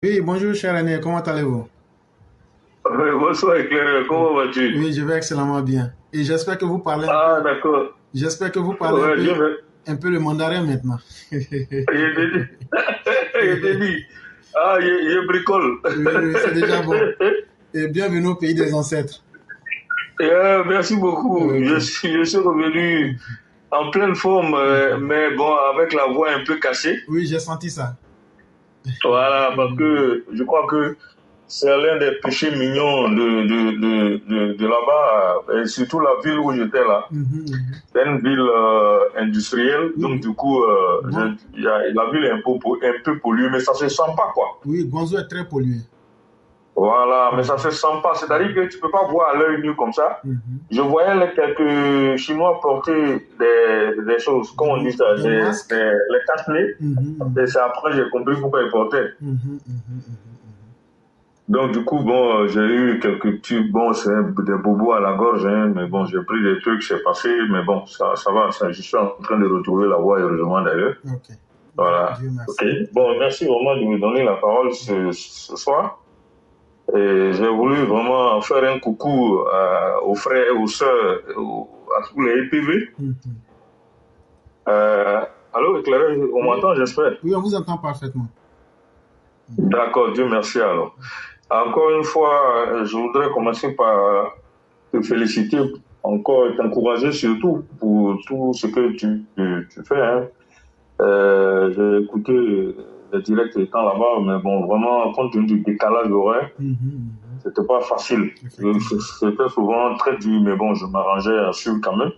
Oui, bonjour cher René, comment allez-vous? Bonsoir éclaireur, comment vas-tu? Oui, je vais excellemment bien. Et j'espère que vous parlez un Ah peu, d'accord. j'espère que vous parlez Ouais, un peu le mandarin maintenant. je t'ai dit, je t'ai dit. Ah, je bricole. Oui, oui, c'est déjà bon. Et bienvenue au pays des ancêtres. Merci beaucoup. Ok. Je suis revenu en pleine forme, mais bon, avec la voix un peu cassée. Oui, j'ai senti ça. Voilà, parce que je crois que c'est l'un des péchés mignons de là-bas, et surtout la ville où j'étais là. Mhm, mhm. C'est une ville industrielle, donc Oui, du coup, Gon- la ville est un peu polluée, mais ça se sent pas, quoi. oui, Gonzo est très pollué. Voilà, mais ça Mhm, se sent pas. C'est-à-dire que tu peux pas voir à l'œil nu comme ça. mhm. Je voyais quelques Chinois porter des choses, comment on dit ça, Des masques. les cache-nez. Mhm, Et mhm, c'est après j'ai compris pourquoi ils portaient. mhm, mhm, mhm, Donc du coup, bon, j'ai eu quelques tubes, bon, c'est des bobos à la gorge, hein, mais bon, j'ai pris des trucs, c'est passé, mais bon, ça va, je suis en train de retrouver la voie, heureusement d'ailleurs. mhm. Ok. Voilà. Dieu Ok. merci. Bon, merci vraiment de me donner la parole ce soir. Et j'ai voulu vraiment faire un coucou aux frères, aux sœurs, à tous les EPV. Mhm. Euh, Allô, éclaireur, on Oui, m'entend, j'espère. oui, on vous entend parfaitement. D'accord, Dieu merci alors. Encore une fois, je voudrais commencer par te féliciter, encore t'encourager surtout pour tout ce que tu fais. Hein. J'ai écouté les directs étant là-bas, mais bon, vraiment, compte tenu du décalage horaire, Mhm, mhm. c'était pas facile. Effectivement. C'était souvent très dur, mais bon, je m'arrangeais à suivre quand même.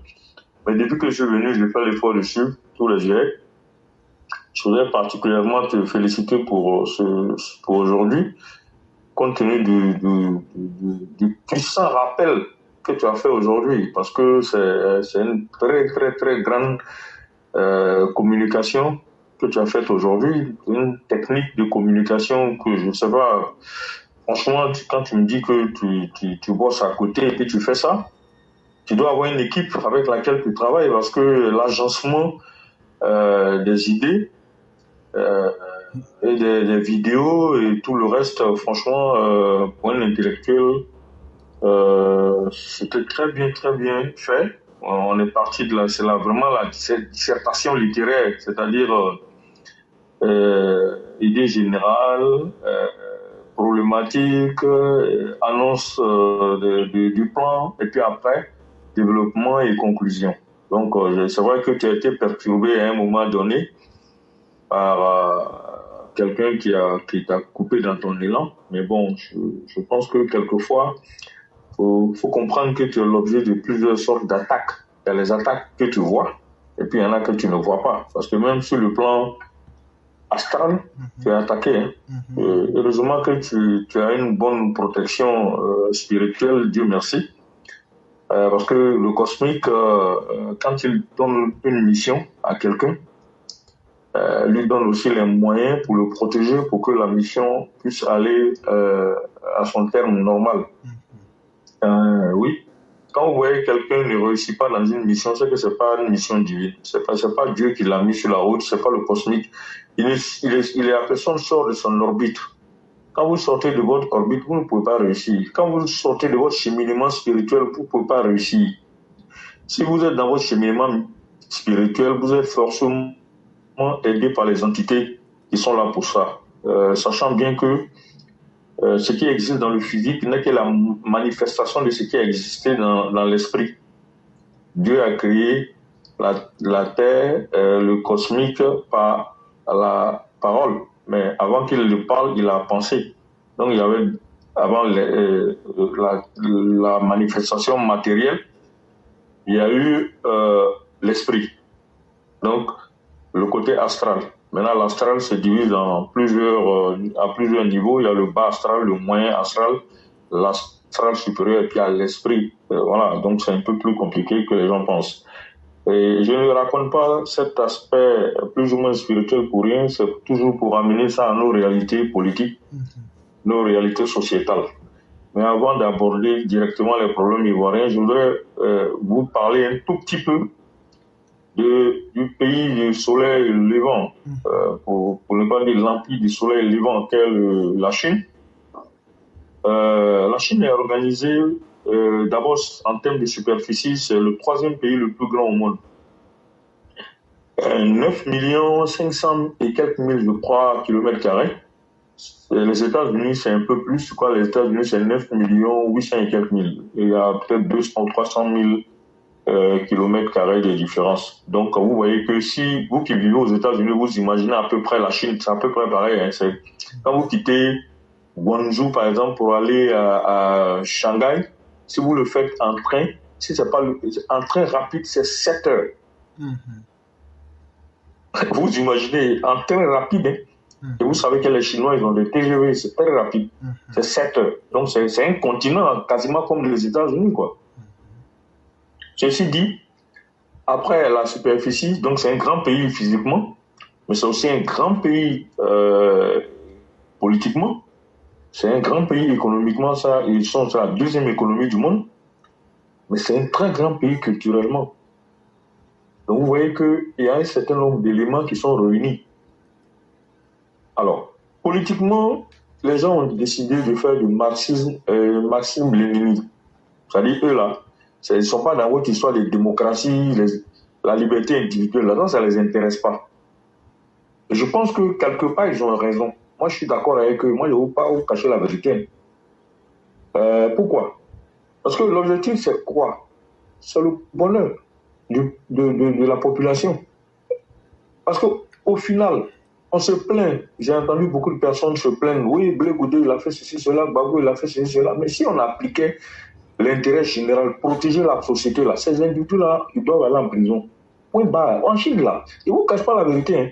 Mais depuis que je suis venu, j'ai fait l'effort de suivre tous les directs. Je voudrais particulièrement te féliciter pour aujourd'hui, compte tenu du puissant rappel que tu as fait aujourd'hui, parce que c'est une très, très, très grande communication que tu as faite aujourd'hui, une technique de communication que je ne sais pas. Franchement, quand tu me dis que tu bosses à côté et que tu fais ça, tu dois avoir une équipe avec laquelle tu travailles parce que l'agencement des idées euh, et des vidéos et tout le reste, franchement, pour un intellectuel, c'était très bien fait. On est parti de là, c'est là vraiment la dissertation littéraire, c'est-à-dire idée générale, problématique, annonce du plan, et puis après, développement et conclusion. Donc, c'est vrai que tu as été perturbé à un moment donné par quelqu'un qui t'a coupé dans ton élan. Mais bon, je pense que quelquefois, faut comprendre que tu es l'objet de plusieurs sortes d'attaques. Il y a les attaques que tu vois, et puis il y en a que tu ne vois pas. Parce que même sur le plan astral, tu es Mhm, attaqué. Hein. mhm, Heureusement que tu as une bonne protection spirituelle, Dieu merci. Parce que le cosmique, quand il donne une mission à quelqu'un, lui donne aussi les moyens pour le protéger pour que la mission puisse aller à son terme normal. mhm. Oui. Quand vous voyez quelqu'un ne réussit pas dans une mission, c'est que c'est pas une mission divine. C'est pas Dieu qui l'a mis sur la route, c'est pas le cosmique. La personne sort de son orbite. Quand vous sortez de votre orbite, vous ne pouvez pas réussir. Quand vous sortez de votre cheminement spirituel, vous ne pouvez pas réussir. Si vous êtes dans votre cheminement spirituel, vous êtes forcément aidé par les entités qui sont là pour ça. Sachant bien que ce qui existe dans le physique n'est que la manifestation de ce qui a existé dans l'esprit. Dieu a créé la terre, le cosmique par la parole. Mais avant qu'il le parle, il a pensé. Donc il y avait avant la manifestation matérielle, il y a eu l'esprit. Donc le côté astral. Maintenant, l'astral se divise à plusieurs niveaux. Il y a le bas astral, le moyen astral, l'astral supérieur, et puis il y a l'esprit. Voilà, donc c'est un peu plus compliqué que les gens pensent. Et je ne raconte pas cet aspect plus ou moins spirituel pour rien, c'est toujours pour amener ça à nos réalités politiques, nos réalités sociétales. Mais avant d'aborder directement les problèmes ivoiriens, je voudrais vous parler un tout petit peu du pays du soleil levant, pour ne pas dire l'empire du soleil levant qu'est la Chine. La Chine est organisée, d'abord en termes de superficie, c'est le 3e pays le plus grand au monde. 9 500 et quelques mille, je crois, kilomètres carrés. Les États-Unis, c'est un peu plus. Quoi, les États-Unis, c'est 9 800 et quelques mille. Il y a peut-être 200 ou 300 000 kilomètres carrés de différence. Donc, vous voyez que si vous qui vivez aux États-Unis, vous imaginez à peu près la Chine, c'est à peu près pareil. Hein, quand vous quittez Guangzhou, par exemple, pour aller à Shanghai, si vous le faites en train, si c'est pas en train rapide, c'est 7 heures. Vous imaginez, en train rapide, hein, et vous savez que les Chinois, ils ont des TGV, c'est très rapide. C'est 7 heures. Donc, c'est un continent quasiment comme les États-Unis, quoi. Ceci dit, après la superficie, donc c'est un grand pays physiquement, mais c'est aussi un grand pays politiquement. C'est un grand pays économiquement, ça, ils sont la 2e économie du monde, mais c'est un très grand pays culturellement. Donc vous voyez qu'il y a un certain nombre d'éléments qui sont réunis. Alors, politiquement, les gens ont décidé de faire du marxisme-léninisme. C'est-à-dire, eux là, ils ne sont pas dans votre histoire de démocratie, la liberté individuelle, là-dedans, ça ne les intéresse pas. Et je pense que quelque part, ils ont raison. Moi, je suis d'accord avec eux. Moi, je ne veux pas vous cacher la vérité. Pourquoi? Parce que l'objectif, c'est quoi? C'est le bonheur de la population. Parce qu'au final, on se plaint. J'ai entendu beaucoup de personnes se plaindre. Oui, Blé Goudé, il a fait ceci, cela. Babou, il a fait ceci, cela. Mais si on appliquait l'intérêt général, protéger la société, là, ces individus-là, ils doivent aller en prison. Point barre. En Chine, là, ils ne vous cachent pas la vérité. Hein.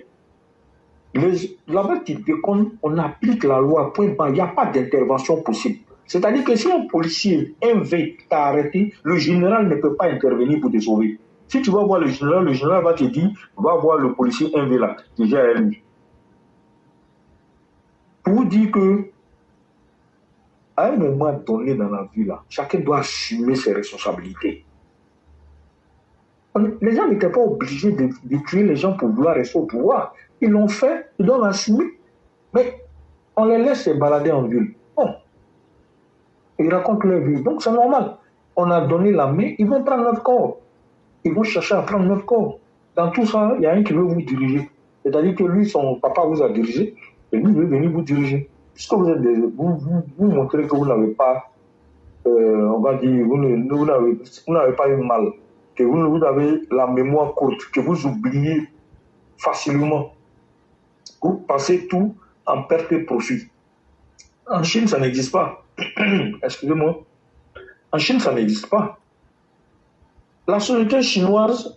Là-bas, on applique la loi, point barre. Il n'y a pas d'intervention possible. C'est-à-dire que si un policier, un V, t'a arrêté, le général ne peut pas intervenir pour te sauver. Si tu vas voir le général va te dire, va voir le policier un V là, qui gère lui. Pour vous dire que, à un moment donné dans la vie là, chacun doit assumer ses responsabilités. Les gens n'étaient pas obligés de tuer les gens pour vouloir rester au pouvoir. Ils l'ont fait, ils doivent assumer. Mais on les laisse se balader en ville. Bon. Ils racontent leur vie. Donc c'est normal. On a donné la main, ils vont prendre notre corps. Ils vont chercher à prendre notre corps. Dans tout ça, il y a un qui veut vous diriger. C'est-à-dire que lui, son papa vous a dirigé, et lui veut venir vous diriger. Puisque vous êtes vous montrez que vous n'avez pas, on va dire, vous n'avez pas eu mal, que vous avez la mémoire courte, que vous oubliez facilement. Vous passez tout en perte et profit. En Chine, ça n'existe pas. Excusez-moi. En Chine, ça n'existe pas. La société chinoise,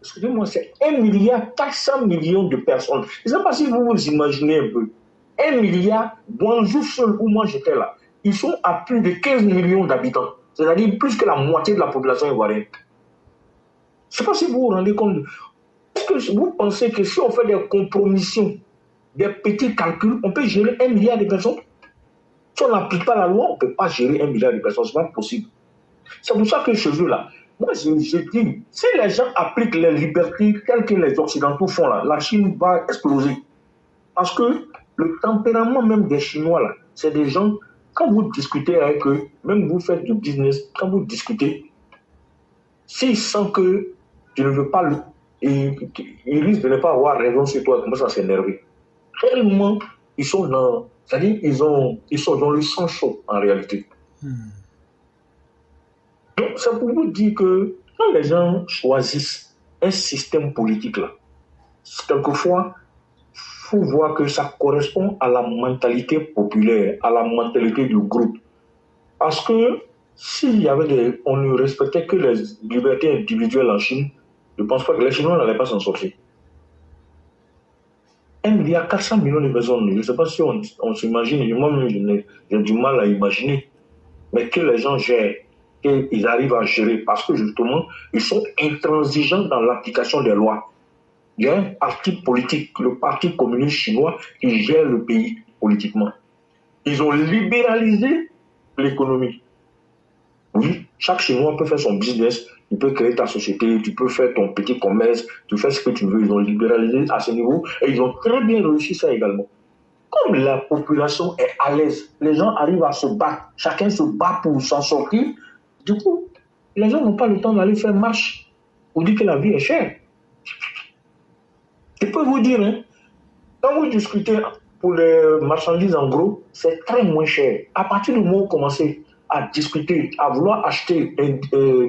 excusez-moi, c'est 1,4 milliard de personnes. Je ne sais pas si vous vous imaginez un peu. 1 milliard, Guangzhou seul, où moi j'étais là, ils sont à plus de 15 millions d'habitants. C'est-à-dire plus que la moitié de la population ivoirienne. Je ne sais pas si vous vous rendez compte. Est-ce que vous pensez que si on fait des compromissions, des petits calculs, on peut gérer 1 milliard de personnes? Si on n'applique pas la loi, on ne peut pas gérer 1 milliard de personnes. Ce n'est pas possible. C'est pour ça que chez eux, là, moi, je dis, si les gens appliquent les libertés telles que les Occidentaux font, là, la Chine va exploser. Parce que le tempérament même des Chinois, là, c'est des gens, quand vous discutez avec eux, même vous faites du business, quand vous discutez, s'ils sentent que tu ne veux pas, ils risquent de ne pas avoir raison sur toi, comment ça s'énerver. Réellement, ils sont dans, c'est-à-dire ils sont dans le sang chaud, en réalité. Donc, c'est pour vous dire que quand les gens choisissent un système politique, là, quelquefois, il faut voir que ça correspond à la mentalité populaire, à la mentalité du groupe. Parce que s'il y avait on ne respectait que les libertés individuelles en Chine, je ne pense pas que les Chinois n'allaient pas s'en sortir. 1,4 milliard de personnes, je ne sais pas si on s'imagine, moi-même j'ai du mal à imaginer, mais que les gens gèrent, qu'ils arrivent à gérer, parce que justement, ils sont intransigeants dans l'application des lois. Il y a un parti politique, le Parti communiste chinois, qui gère le pays politiquement. Ils ont libéralisé l'économie. Oui, chaque Chinois peut faire son business, tu peux créer ta société, tu peux faire ton petit commerce, tu fais ce que tu veux. Ils ont libéralisé à ce niveau et ils ont très bien réussi ça également. Comme la population est à l'aise, les gens arrivent à se battre, chacun se bat pour s'en sortir, du coup, les gens n'ont pas le temps d'aller faire marche pour dire que la vie est chère. Je peux vous dire, hein, quand vous discutez pour les marchandises en gros, c'est très moins cher. À partir du moment où vous commencez à discuter, à vouloir acheter,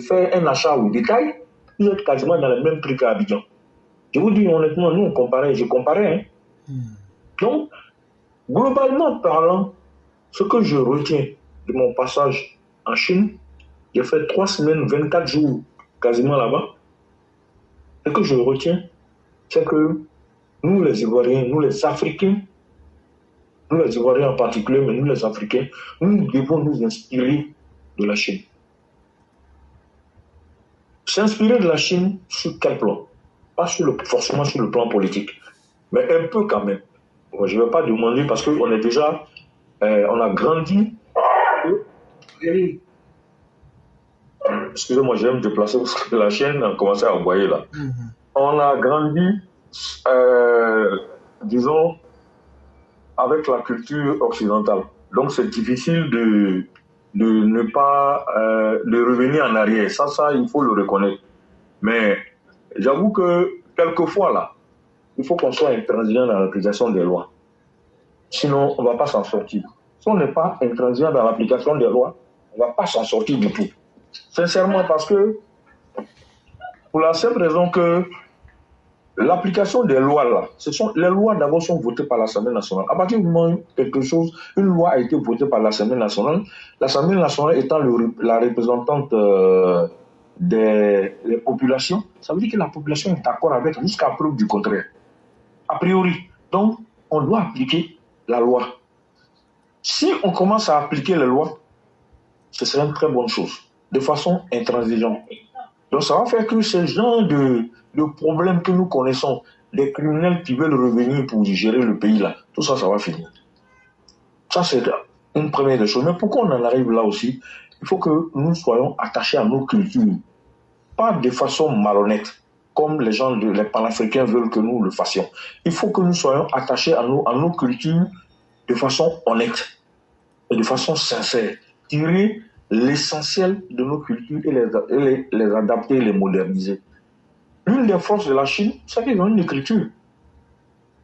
faire un achat au détail, vous êtes quasiment dans le même prix qu'à Abidjan. Je vous dis honnêtement, nous on comparait, je comparais. Hein. Donc, globalement parlant, ce que je retiens de mon passage en Chine, j'ai fait 3 semaines, 24 jours quasiment là-bas. Ce que je retiens, c'est que nous les Ivoiriens, nous les Africains, nous les Ivoiriens en particulier, mais nous les Africains, nous devons nous inspirer de la Chine. S'inspirer de la Chine sur quel plan? Pas forcément sur le plan politique, mais un peu quand même. Bon, je ne vais pas demander parce qu'on est déjà, on a grandi. Excusez-moi, je vais me déplacer parce que la chaîne a commencé à aboyer là. On a grandi, disons, avec la culture occidentale. Donc c'est difficile de ne pas de revenir en arrière. Ça, il faut le reconnaître. Mais j'avoue que quelquefois là, il faut qu'on soit intransigeant dans l'application des lois. Sinon, on ne va pas s'en sortir. Si on n'est pas intransigeant dans l'application des lois, on ne va pas s'en sortir du tout. Sincèrement, parce que, pour la simple raison que l'application des lois, là, les lois d'abord sont votées par l'Assemblée nationale. À partir du moment où une loi a été votée par l'Assemblée nationale étant la représentante des populations, ça veut dire que la population est d'accord avec jusqu'à preuve du contraire. A priori. Donc, on doit appliquer la loi. Si on commence à appliquer les lois, ce serait une très bonne chose, de façon intransigeante. Donc ça va faire que ce genre de problèmes que nous connaissons, des criminels qui veulent revenir pour gérer le pays là, tout ça, ça va finir. Ça, c'est une première des choses. Mais pourquoi on en arrive là aussi? Il faut que nous soyons attachés à nos cultures, pas de façon malhonnête, comme les panafricains veulent que nous le fassions. Il faut que nous soyons attachés à nos cultures de façon honnête et de façon sincère. Tirer l'essentiel de nos cultures et les adapter, les moderniser. L'une des forces de la Chine, c'est qu'ils ont une écriture.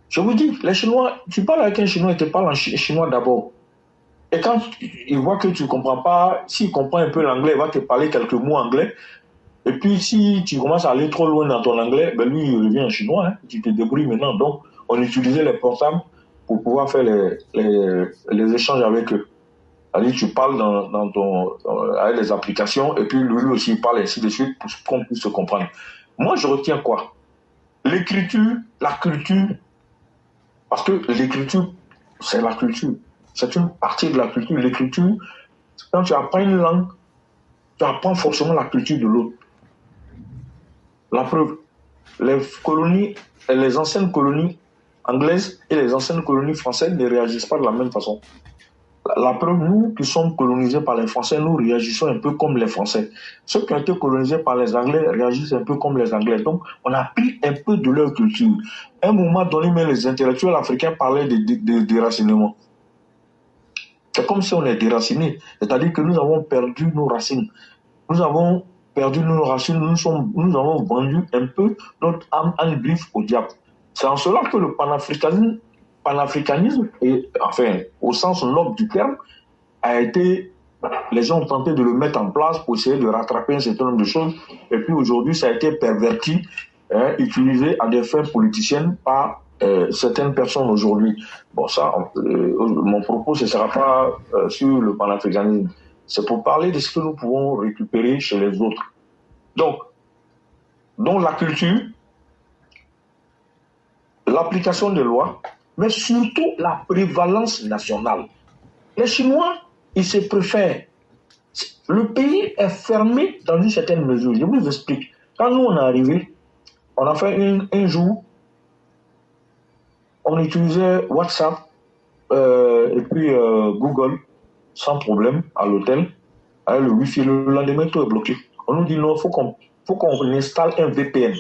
Je vous dis, les Chinois, tu parles avec un Chinois, il te parle en chinois d'abord. Et quand il voit que tu ne comprends pas, s'il comprend un peu l'anglais, il va te parler quelques mots anglais. Et puis si tu commences à aller trop loin dans ton anglais, ben lui, il revient en chinois. Hein, tu te débrouilles maintenant. Donc, on utilisait les portables pour pouvoir faire les échanges avec eux. C'est-à-dire, tu parles avec les applications et puis lui aussi il parle ainsi de suite pour qu'on puisse se comprendre. Moi, je retiens quoi? L'écriture, la culture, parce que l'écriture, c'est la culture. C'est une partie de la culture. L'écriture, quand tu apprends une langue, tu apprends forcément la culture de l'autre. La preuve, les colonies, les anciennes colonies anglaises et les anciennes colonies françaises ne réagissent pas de la même façon. La preuve, nous qui sommes colonisés par les Français, nous réagissons un peu comme les Français. Ceux qui ont été colonisés par les Anglais réagissent un peu comme les Anglais. Donc, on a pris un peu de leur culture. À un moment donné, même les intellectuels africains parlaient de déracinement. C'est comme si on est déraciné. C'est-à-dire que nous avons perdu nos racines. Nous avons perdu nos racines. Nous avons vendu un peu notre âme en griffe au diable. C'est en cela que le panafricanisme, et, enfin, au sens noble du terme, les gens ont tenté de le mettre en place pour essayer de rattraper un certain nombre de choses. Et puis aujourd'hui, ça a été perverti, utilisé à des fins politiciennes par certaines personnes aujourd'hui. Bon, ça, mon propos, ce ne sera pas sur le panafricanisme. C'est pour parler de ce que nous pouvons récupérer chez les autres. Donc la culture, l'application des lois, mais surtout la prévalence nationale. Les Chinois, ils se préfèrent. Le pays est fermé dans une certaine mesure. Je vous explique. Quand nous, on est arrivés, on a fait un jour, on utilisait WhatsApp et puis Google sans problème à l'hôtel. Avec le Wi-Fi, le lendemain, tout est bloqué. On nous dit non, faut qu'on installe un VPN.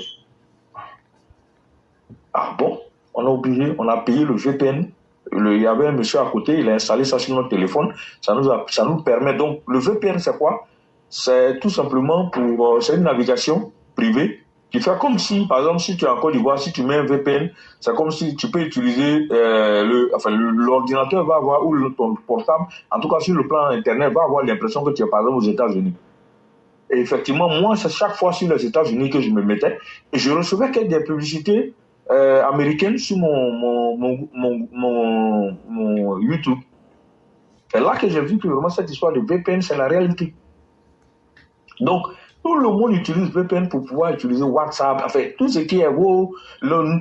Ah bon? On a payé le VPN. Il y avait un monsieur à côté, il a installé ça sur notre téléphone. Ça nous permet. Donc, le VPN, c'est quoi? C'est tout simplement c'est une navigation privée qui fait comme si, par exemple, si tu es en Côte d'Ivoire, si tu mets un VPN, c'est comme si tu peux utiliser l'ordinateur va avoir, ou ton portable, en tout cas sur le plan Internet, va avoir l'impression que tu es par exemple aux États-Unis. Et effectivement, moi, c'est chaque fois sur les États-Unis que je me mettais, et je recevais des publicités américaines sur mon YouTube. C'est là que j'ai vu que vraiment cette histoire de VPN, c'est la réalité. Donc, tout le monde utilise VPN pour pouvoir utiliser WhatsApp, enfin, tout ce qui est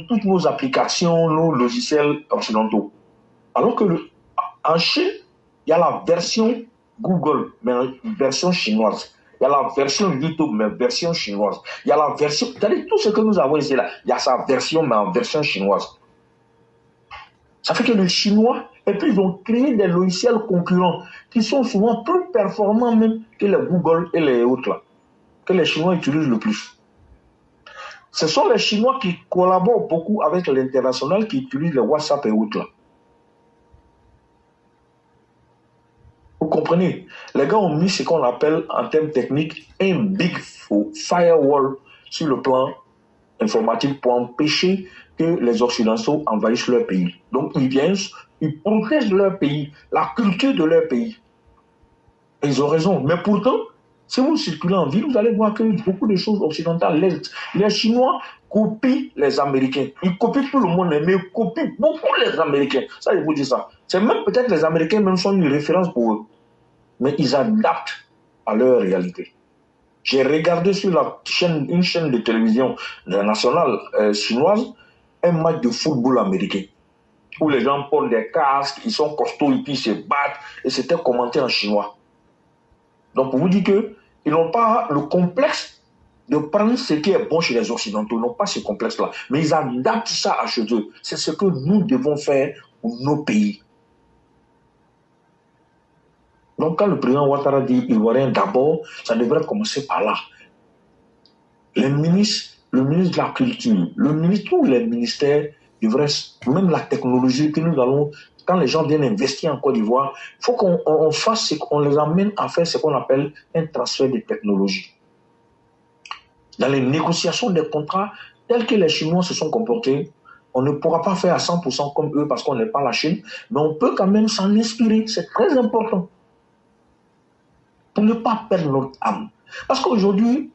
toutes nos applications, nos logiciels occidentaux. Alors que en Chine, il y a la version Google, mais version chinoise. Il y a la version YouTube, mais version chinoise. Il y a la version, c'est-à-dire tout ce que nous avons ici là, il y a sa version, mais en version chinoise. Ça fait que les Chinois, et puis ils ont créé des logiciels concurrents qui sont souvent plus performants même que les Google et les autres là, que les Chinois utilisent le plus. Ce sont les Chinois qui collaborent beaucoup avec l'international, qui utilisent les WhatsApp et autres là. Vous comprenez? Les gars ont mis ce qu'on appelle en termes techniques un big firewall sur le plan informatique pour empêcher que les Occidentaux envahissent leur pays. Donc ils viennent, ils protègent leur pays, la culture de leur pays. Et ils ont raison. Mais pourtant, si vous circulez en ville, vous allez voir que beaucoup de choses occidentales, les Chinois copient les Américains. Ils copient tout le monde, mais ils copient beaucoup les Américains. Ça, je vous dis ça. C'est même peut-être les Américains même sont une référence pour eux. Mais ils adaptent à leur réalité. J'ai regardé sur une chaîne de télévision nationale chinoise un match de football américain où les gens portent des casques, ils sont costauds et puis ils se battent et c'était commenté en chinois. Donc pour vous dire qu'ils n'ont pas le complexe de prendre ce qui est bon chez les Occidentaux, ils n'ont pas ce complexe-là, mais ils adaptent ça à chez eux. C'est ce que nous devons faire pour nos pays. Donc quand le président Ouattara dit Ivoirien d'abord, ça devrait commencer par là. Le ministre de la Culture, tous les ministères devraient, même la technologie que nous allons, quand les gens viennent investir en Côte d'Ivoire, il faut qu'on fasse, qu'on les amène à faire ce qu'on appelle un transfert de technologie. Dans les négociations des contrats, tels que les Chinois se sont comportés, on ne pourra pas faire à 100% comme eux parce qu'on n'est pas la Chine, mais on peut quand même s'en inspirer, c'est très important. Pour ne pas perdre notre âme. Parce qu'aujourd'hui,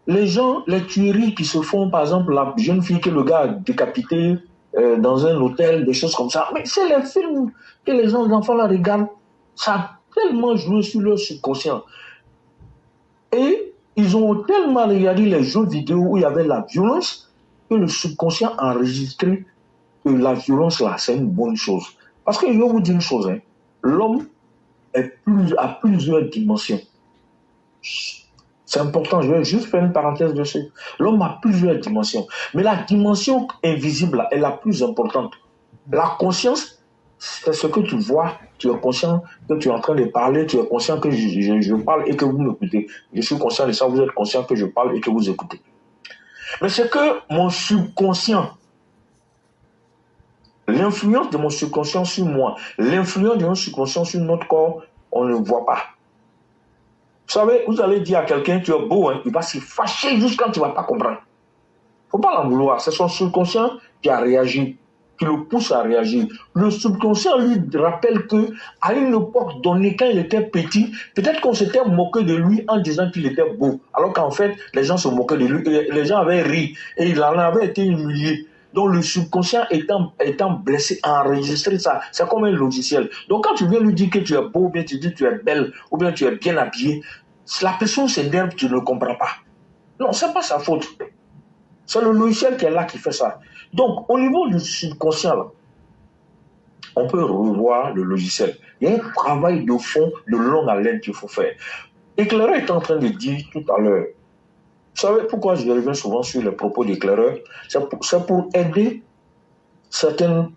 les gens, les tueries qui se font, par exemple, la jeune fille que le gars a décapitée dans un hôtel, des choses comme ça, mais c'est les films que les enfants là regardent, ça a tellement joué sur leur subconscient. Et ils ont tellement regardé les jeux vidéo où il y avait la violence que le subconscient a enregistré que la violence là, c'est une bonne chose. Parce que je vais vous dire une chose, hein, l'homme a plusieurs dimensions. C'est important, je vais juste faire une parenthèse dessus. L'homme a plusieurs dimensions. Mais la dimension invisible est la plus importante. La conscience, c'est ce que tu vois. Tu es conscient que tu es en train de parler, tu es conscient que je parle et que vous m'écoutez. Je suis conscient de ça, vous êtes conscient que je parle et que vous écoutez. Mais c'est que mon subconscient, l'influence de mon subconscient sur moi, l'influence de mon subconscient sur notre corps, on ne voit pas. Vous savez, vous allez dire à quelqu'un, tu es beau, hein, il va se fâcher jusqu'à quand tu ne vas pas comprendre. Il ne faut pas l'en vouloir. C'est son subconscient qui a réagi, qui le pousse à réagir. Le subconscient lui rappelle qu'à une époque donnée, quand il était petit, peut-être qu'on s'était moqué de lui en disant qu'il était beau. Alors qu'en fait, les gens se moquaient de lui. Les gens avaient ri et il en avait été humilié. Donc le subconscient étant blessé, a enregistré ça. C'est comme un logiciel. Donc quand tu viens lui dire que tu es beau, ou bien tu dis que tu es belle, ou bien tu es bien habillé, si la personne s'énerve, tu ne comprends pas. Non, ce n'est pas sa faute. C'est le logiciel qui est là qui fait ça. Donc au niveau du subconscient, là, on peut revoir le logiciel. Il y a un travail de fond, de longue haleine qu'il faut faire. Éclaireur est en train de dire tout à l'heure. Vous savez pourquoi je reviens souvent sur les propos d'Éclaireur? C'est pour aider certaines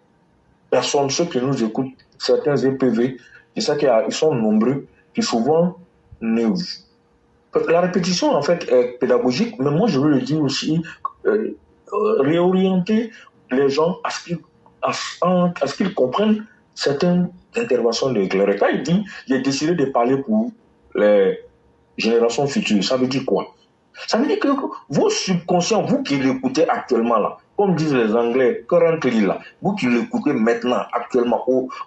personnes, ceux qui nous écoutent, certains EPV, c'est ça qu'ils sont nombreux, qui souvent La répétition, en fait, est pédagogique, mais moi, je veux le dire aussi, réorienter les gens à ce qu'ils comprennent certaines interventions de l'éclaireur. Quand il dit, j'ai décidé de parler pour les générations futures, ça veut dire quoi? Ça veut dire que vos subconscients, vous qui l'écoutez actuellement là, comme disent les Anglais, currently là, vous qui l'écoutez maintenant, actuellement,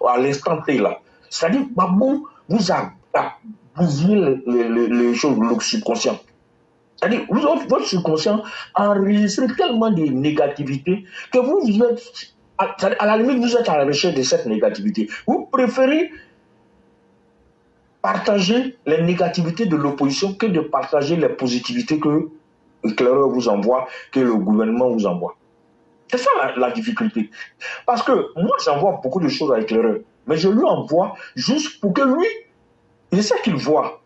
à l'instant T là, c'est-à-dire, Babou vous a bousillé les choses, le subconscient. C'est-à-dire, votre subconscient enregistre tellement de négativité que vous êtes, à la limite, vous êtes à la recherche de cette négativité. Vous préférez partager les négativités de l'opposition que de partager les positivités que l'éclaireur vous envoie, que le gouvernement vous envoie. C'est ça la difficulté. Parce que moi, j'envoie beaucoup de choses à l'éclaireur, mais je lui envoie juste pour que lui, je sais qu'il voit,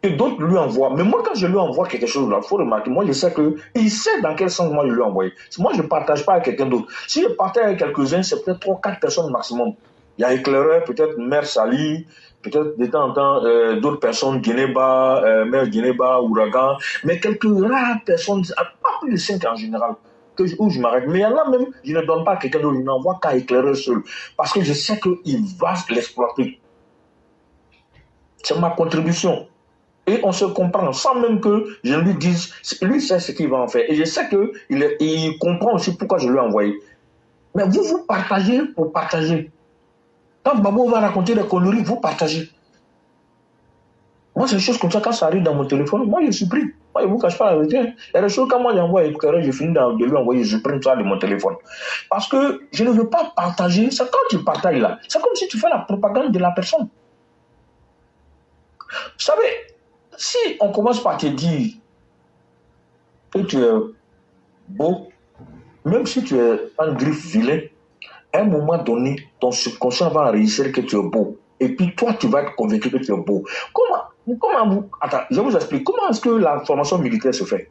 que d'autres lui envoient. Mais moi, quand je lui envoie quelque chose, il faut remarquer, moi, je sais qu'il sait dans quel sens moi je lui ai envoyé. Moi, je ne partage pas avec quelqu'un d'autre. Si je partage avec quelques-uns, c'est peut-être 3-4 personnes maximum. Il y a éclaireur, peut-être Mère Sali, peut-être de temps en temps d'autres personnes, Guinéba, Mère Guinéba, Ouragan, mais quelques rares personnes, pas plus de 5 en général, où je m'arrête. Mais il y en a même, je ne donne pas à quelqu'un d'autre, je n'envoie qu'à éclaireur seul. Parce que je sais qu'il va l'exploiter. C'est ma contribution. Et on se comprend sans même que je lui dise, lui sait ce qu'il va en faire. Et je sais qu'il comprend aussi pourquoi je lui ai envoyé. Mais vous partagez pour partager. Quand Babou va raconter des conneries, vous partagez. Moi, c'est des choses comme ça, quand ça arrive dans mon téléphone, moi, je supprime. Moi, je ne vous cache pas la vérité. Il y a des choses, quand moi, j'envoie éclaireur, je finis de lui envoyer, je supprime ça de mon téléphone. Parce que je ne veux pas partager. C'est quand tu partages là, c'est comme si tu fais la propagande de la personne. Vous savez, si on commence par te dire que tu es beau, même si tu es un griffe vilain, à un moment donné, ton subconscient va enregistrer que tu es beau. Et puis toi, tu vas être convaincu que tu es beau. Comment vous... Attends, je vous explique. Comment est-ce que la formation militaire se fait?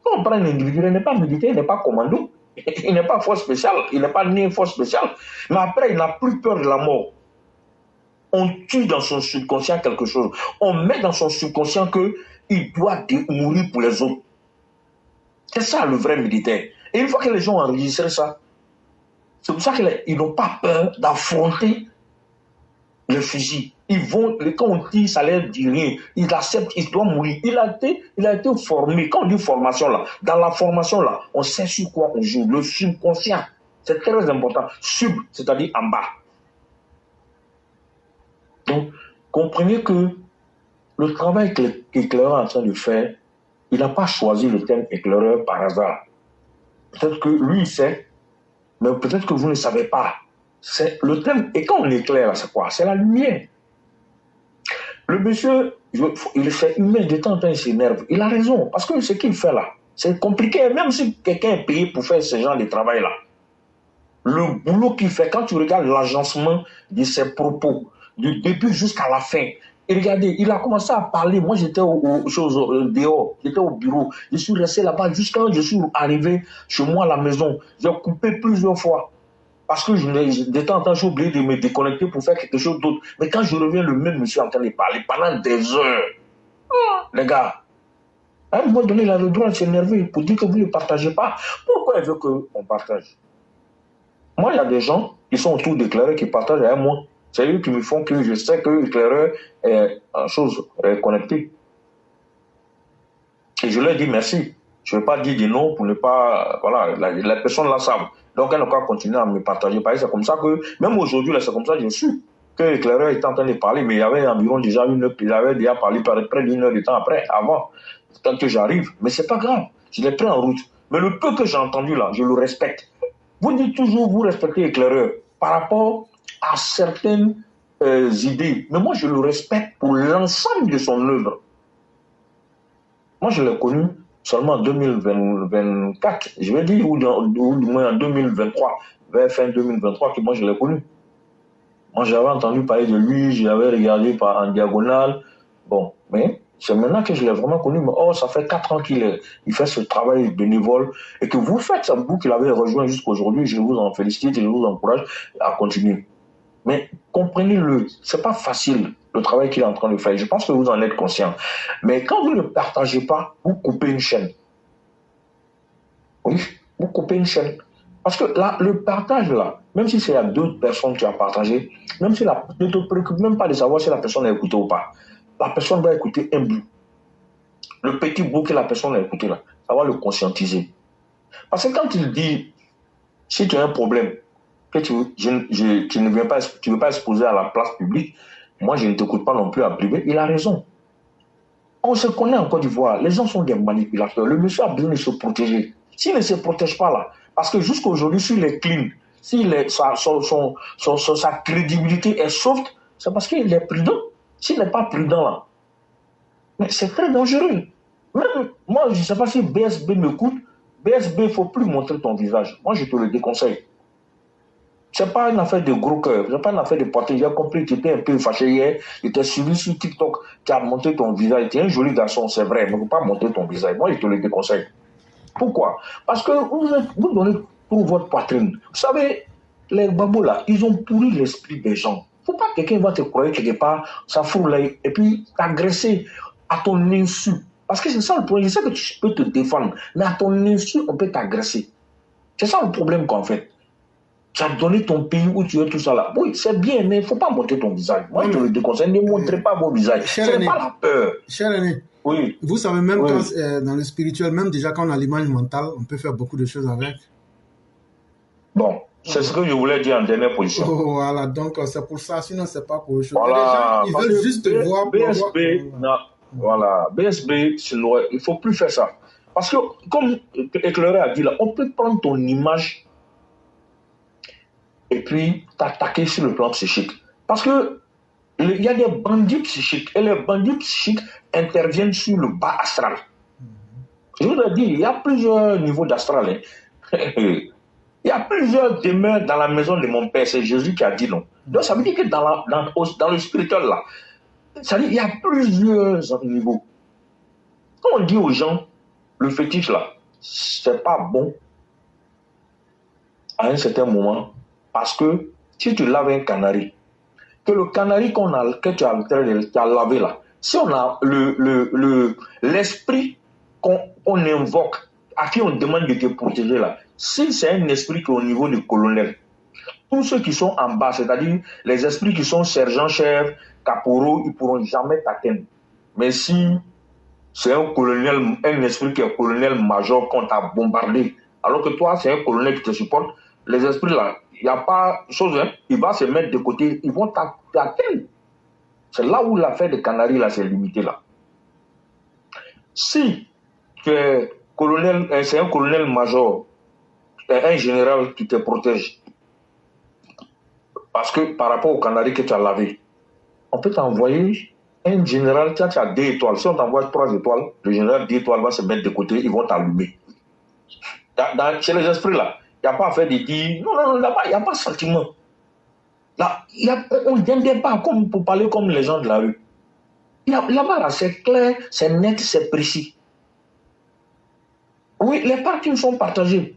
Quand on prend un individu, il n'est pas militaire, il n'est pas commando, il n'est pas force spéciale, il n'est pas né force spéciale. Mais après, il n'a plus peur de la mort. On tue dans son subconscient quelque chose. On met dans son subconscient qu'il doit mourir pour les autres. C'est ça le vrai militaire. Et une fois que les gens ont enregistré ça, c'est pour ça qu'ils n'ont pas peur d'affronter le fusil. Ils vont, quand on tire, ça leur dit rien. Ils acceptent, ils doivent mourir. Il a été formé. Quand on dit formation là, dans la formation là, on sait sur quoi on joue. Le subconscient, c'est très important. Sub, c'est-à-dire en bas. Donc, comprenez que le travail que l'éclaireur est en train de faire, il n'a pas choisi le thème éclaireur par hasard. Peut-être que lui, il sait, mais peut-être que vous ne savez pas. C'est le thème, et quand on éclaire, c'est quoi? C'est la lumière. Le monsieur, il fait humain, de temps en temps, il s'énerve. Il a raison, parce que ce qu'il fait là, c'est compliqué, même si quelqu'un est payé pour faire ce genre de travail-là. Le boulot qu'il fait, quand tu regardes l'agencement de ses propos, du début jusqu'à la fin, et regardez, il a commencé à parler. Moi, j'étais dehors, j'étais au bureau. Je suis resté là-bas jusqu'à quand je suis arrivé chez moi à la maison. J'ai coupé plusieurs fois. Parce que de temps en temps, j'ai oublié de me déconnecter pour faire quelque chose d'autre. Mais quand je reviens, le même monsieur est en train de parler pendant des heures. Les gars, à un moment donné, il a le droit de s'énerver pour dire que vous ne partagez pas. Pourquoi il veut qu'on partage? Moi, il y a des gens qui sont autour d'éclaireur qui partagent avec moi. C'est eux qui me font que je sais que l'éclaireur est en chose connectée. Et je leur dis merci. Je ne vais pas dire des noms pour ne pas... Voilà, les personnes là savent. Donc, elles n'ont qu'à continuer à me partager. C'est comme ça que, même aujourd'hui, c'est comme ça que je suis. Que l'éclaireur était en train de parler, mais il y avait environ déjà une heure, il avait déjà parlé près d'une heure de temps après, avant, quand j'arrive. Mais c'est pas grave, je l'ai pris en route. Mais le peu que j'ai entendu là, je le respecte. Vous dites toujours, vous respectez l'éclaireur par rapport à certaines idées. Mais moi, je le respecte pour l'ensemble de son œuvre. Moi, je l'ai connu seulement en 2024, je vais dire, ou du moins en 2023, vers fin 2023, que moi, je l'ai connu. Moi, j'avais entendu parler de lui, je l'avais regardé en diagonale. Bon, mais c'est maintenant que je l'ai vraiment connu. Mais ça fait 4 ans qu'il fait ce travail bénévole et que vous faites, vous qui l'avez rejoint jusqu'à aujourd'hui, je vous en félicite et je vous encourage à continuer. Mais comprenez-le. C'est pas facile, le travail qu'il est en train de faire. Je pense que vous en êtes conscient. Mais quand vous ne partagez pas, vous coupez une chaîne. Oui, vous coupez une chaîne. Parce que là, le partage, là, même si c'est à 2 personnes qui ont partagé, même si ne te préoccupe même pas de savoir si la personne a écouté ou pas. La personne va écouter un bout. Le petit bout que la personne a écouté, là, ça va le conscientiser. Parce que quand il dit, si tu as un problème, que tu ne viens pas, tu ne veux pas exposer à la place publique, moi je ne t'écoute pas non plus en privé, il a raison. On se connaît en Côte d'Ivoire, les gens sont des manipulateurs. Le monsieur a besoin de se protéger. S'il ne se protège pas là, parce que jusqu'à aujourd'hui, s'il est clean, sa crédibilité est soft, c'est parce qu'il est prudent. S'il n'est pas prudent là, mais c'est très dangereux. Même moi, je ne sais pas si BSB m'écoute. BSB, il ne faut plus montrer ton visage. Moi, je te le déconseille. Ce n'est pas une affaire de gros cœur, ce n'est pas une affaire de porter. J'ai compris que tu étais un peu fâché hier, tu t'es suivi sur TikTok, tu as montré ton visage. Tu es un joli garçon, c'est vrai, mais il ne faut pas montrer ton visage. Moi, je te le déconseille. Pourquoi? Parce que vous donnez pour votre poitrine. Vous savez, les babos là, ils ont pourri l'esprit des gens. Il ne faut pas que quelqu'un va te croire quelque part, ça fout l'œil, et puis t'agresser à ton insu. Parce que c'est ça le problème. Je sais que tu peux te défendre, mais à ton insu, on peut t'agresser. C'est ça le problème qu'en fait. Tu as donné ton pays où tu es tout ça là. Oui, c'est bien, mais il ne faut pas montrer ton visage. Moi, je te le déconseille, ne montrez pas vos visages. Ce n'est pas la peur. Cher aîné, oui. Vous savez, même quand, dans le spirituel, même déjà quand on a l'image mentale, on peut faire beaucoup de choses avec. Bon, c'est ce que je voulais dire en dernière position. Oh, voilà, donc c'est pour ça, sinon c'est pas pour les choses. Voilà, Les gens, ils veulent juste te voir. BSB, voilà, BSB, il ne faut plus faire ça. Parce que, comme Éclairé a dit là, on peut prendre ton image et puis t'attaquer sur le plan psychique. Parce que il y a des bandits psychiques et les bandits psychiques interviennent sur le bas astral. Je vous ai dit, il y a plusieurs niveaux d'astral. Hein. Il y a plusieurs demeures dans la maison de mon père. C'est Jésus qui a dit non. Donc ça veut dire que dans le spirituel là, ça veut dire qu'il y a plusieurs niveaux. Quand on dit aux gens, le fétiche là, c'est pas bon à un certain moment, parce que si tu laves un canari, que le canari que tu as lavé là, si on a l'esprit qu'on invoque, à qui on demande de te protéger là, si c'est un esprit qui est au niveau du colonel, tous ceux qui sont en bas, c'est-à-dire les esprits qui sont sergents-chefs, caporaux, ils ne pourront jamais t'atteindre. Mais si c'est un colonel, un esprit qui est colonel-major qu'on t'a bombardé, alors que toi, c'est un colonel qui te supporte, les esprits là, il n'y a pas chose, hein, il va se mettre de côté, ils vont t'atteindre. C'est là où l'affaire de Canaries là, c'est limité là. Si tu es colonel, c'est un colonel-major, un général qui te protège, parce que par rapport aux Canaries que tu as lavé, on peut t'envoyer un général, tu as 2 étoiles. Si on t'envoie 3 étoiles, le général 2 étoiles va se mettre de côté, ils vont t'allumer. Chez les esprits là, il n'y a pas à faire de dire, non, là-bas, il n'y a pas de sentiment. Là, on ne vient pas comme pour parler comme les gens de la rue. Là-bas, là, c'est clair, c'est net, c'est précis. Oui, les parties sont partagées.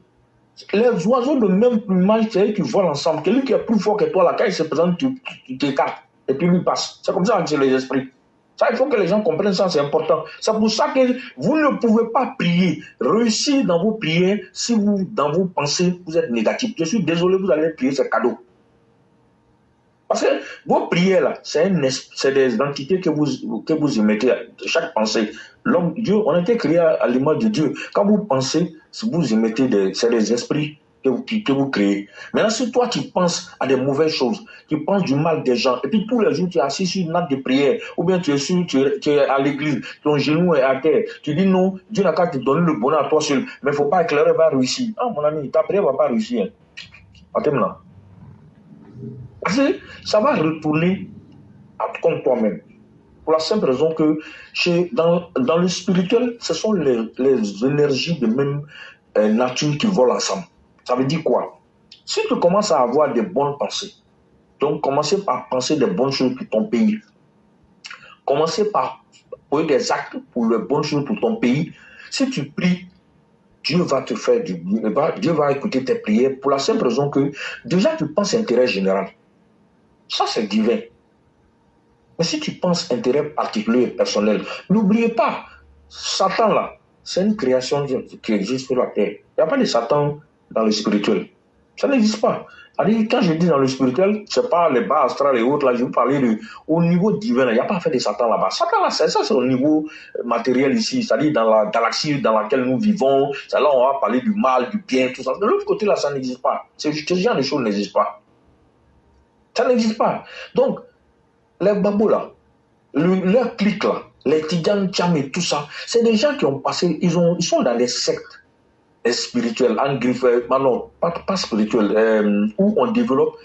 Les oiseaux de même plumage, c'est eux qui volent ensemble. Quelqu'un qui est plus fort que toi, là, quand il se présente, tu t'écartes. Et puis lui passe. C'est comme ça que c'est les esprits. Ça, il faut que les gens comprennent ça, c'est important. C'est pour ça que vous ne pouvez pas prier, réussir dans vos prières si vous, dans vos pensées, vous êtes négatif. Je suis désolé, vous allez prier, c'est cadeau. Parce que vos prières, là, c'est des entités que vous émettez, chaque pensée. L'homme, Dieu, on a été créé à l'image de Dieu. Quand vous pensez, vous émettez c'est des esprits que vous créez. Maintenant, si toi, tu penses à des mauvaises choses, tu penses du mal des gens, et puis tous les jours, tu es assis sur une nappe de prière, ou bien tu es à l'église, ton genou est à terre, tu dis non, Dieu n'a qu'à te donner le bonheur à toi seul, mais il ne faut pas éclairer, va réussir. Ah, mon ami, ta prière ne va pas réussir. Attends là. Parce que ça va retourner contre toi-même. Pour la simple raison que dans le spirituel, ce sont les énergies de même nature qui volent ensemble. Ça veut dire quoi? Si tu commences à avoir des bonnes pensées, donc commencez par penser des bonnes choses pour ton pays. Commencez par poser des actes pour les bonnes choses pour ton pays. Si tu pries, Dieu va te faire du bien. Dieu va écouter tes prières pour la simple raison que déjà tu penses à l'intérêt général. Ça, c'est divin. Mais si tu penses intérêt particulier et personnel, n'oubliez pas, Satan, là, c'est une création qui existe sur la terre. Il n'y a pas de Satan dans le spirituel. Ça n'existe pas. Quand je dis dans le spirituel, ce n'est pas les bas astrales et autres, là, je vous parlais au niveau divin, il n'y a pas fait de Satan là-bas. Satan, là, ça, c'est au niveau matériel ici, c'est-à-dire dans la galaxie dans laquelle nous vivons. C'est là où on va parler du mal, du bien, tout ça. De l'autre côté, là, ça n'existe pas. Ce genre de choses n'existent pas. Ça n'existe pas. Donc, les babos là, leur clique là, les Tidjane Tcham et tout ça, c'est des gens qui ont passé, ils sont dans des sectes spirituelles, non, pas spirituelles, où on développe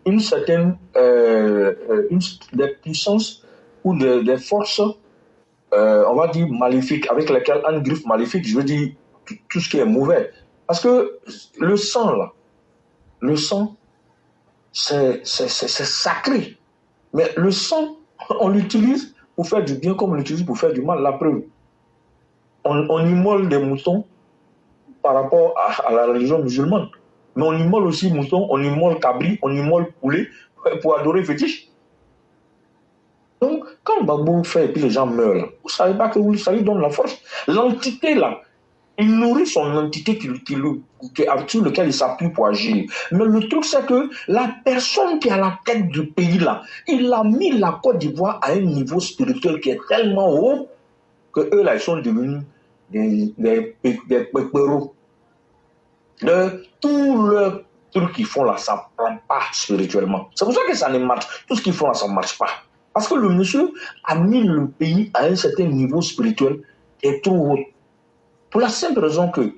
une certaine des puissances ou des forces, on va dire maléfiques, avec lesquelles un griffe maléfique, je veux dire tout ce qui est mauvais. Parce que le sang là, le sang, c'est sacré. Mais le sang, on l'utilise pour faire du bien comme on l'utilise pour faire du mal. La preuve, on immole des moutons par rapport à la religion musulmane. Mais on immole aussi moutons, on immole cabri, on immole poulet pour adorer fétiche. Donc, quand Babou fait et puis les gens meurent, là, vous ne savez pas que ça lui donne la force. L'entité là, il nourrit son entité sur laquelle il s'appuie pour agir. Mais le truc, c'est que la personne qui est à la tête du pays là, il a mis la Côte d'Ivoire à un niveau spirituel qui est tellement haut que eux là, ils sont devenus des péperos. Tout le truc qu'ils font là, ça ne prend pas spirituellement. C'est pour ça que ça ne marche. Tout ce qu'ils font là, ça ne marche pas. Parce que le monsieur a mis le pays à un certain niveau spirituel qui est trop haut. Pour la simple raison que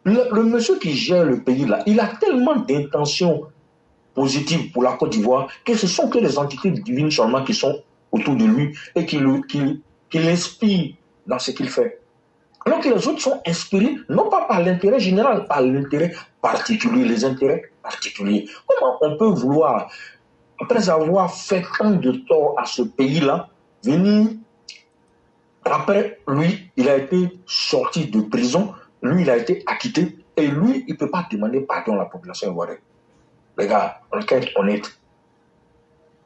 le monsieur qui gère le pays là, il a tellement d'intentions positives pour la Côte d'Ivoire que ce sont que les entités divines seulement qui sont autour de lui et qui l'inspirent dans ce qu'il fait. Alors que les autres sont inspirés, non pas par l'intérêt général, par l'intérêt particulier, les intérêts particuliers. Comment on peut vouloir, après avoir fait tant de tort à ce pays-là, venir, après lui, il a été sorti de prison, lui, il a été acquitté, et lui, il ne peut pas demander pardon à la population ivoirienne. Les gars, on est honnête.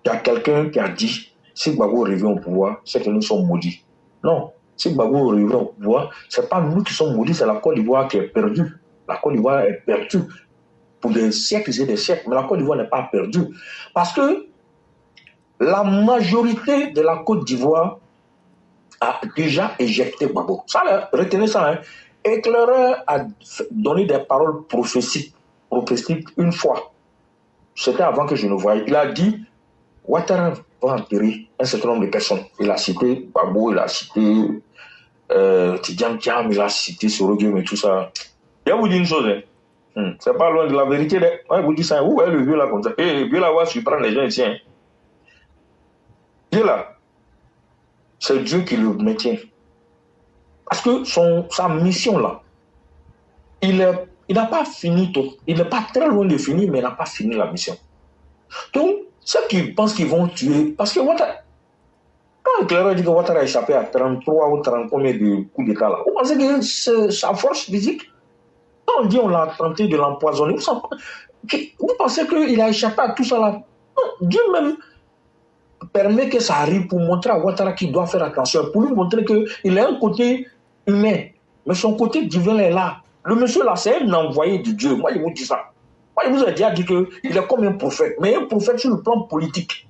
Il y a quelqu'un qui a dit, si Gbagbo revient au pouvoir, c'est que nous sommes maudits. Non. Si Gbagbo revient au pouvoir, ce n'est pas nous qui sommes maudits, c'est la Côte d'Ivoire qui est perdue. La Côte d'Ivoire est perdue pour des siècles et des siècles, mais la Côte d'Ivoire n'est pas perdue. Parce que la majorité de la Côte d'Ivoire a déjà éjecté Gbagbo. Ça, là, retenez ça. Hein. Éclaireur a donné des paroles prophétiques une fois. C'était avant que je ne voie. Il a dit, Ouattara va enterrer un certain nombre de personnes. Il a cité Gbagbo, il a cité Tidjane Tcham, il a cité Soroguem et tout ça. Je vais vous dire une chose, hein. C'est pas loin de la vérité. Je vous dis ça, où est le vieux là comme ça? Le vieux là va surprendre les gens ici. Hein. Dieu là, c'est Dieu qui le maintient. Parce que sa mission là, il n'a pas fini tout. Il n'est pas très loin de finir, mais il n'a pas fini la mission. Donc, ceux qui pensent qu'ils vont tuer, parce que quand Éclaireur dit que Ouattara a échappé à 33 ou 30 combien de coups d'État là, vous pensez que c'est sa force physique? Quand on dit on l'a tenté de l'empoisonner, vous pensez qu'il a échappé à tout ça là? Non, Dieu même permet que ça arrive pour montrer à Ouattara qu'il doit faire attention, pour lui montrer qu'il a un côté humain, mais son côté divin est là. Le monsieur là, c'est un envoyé de Dieu. Moi, je vous dis ça. Moi, je vous ai déjà dit qu'il est comme un prophète, mais un prophète sur le plan politique.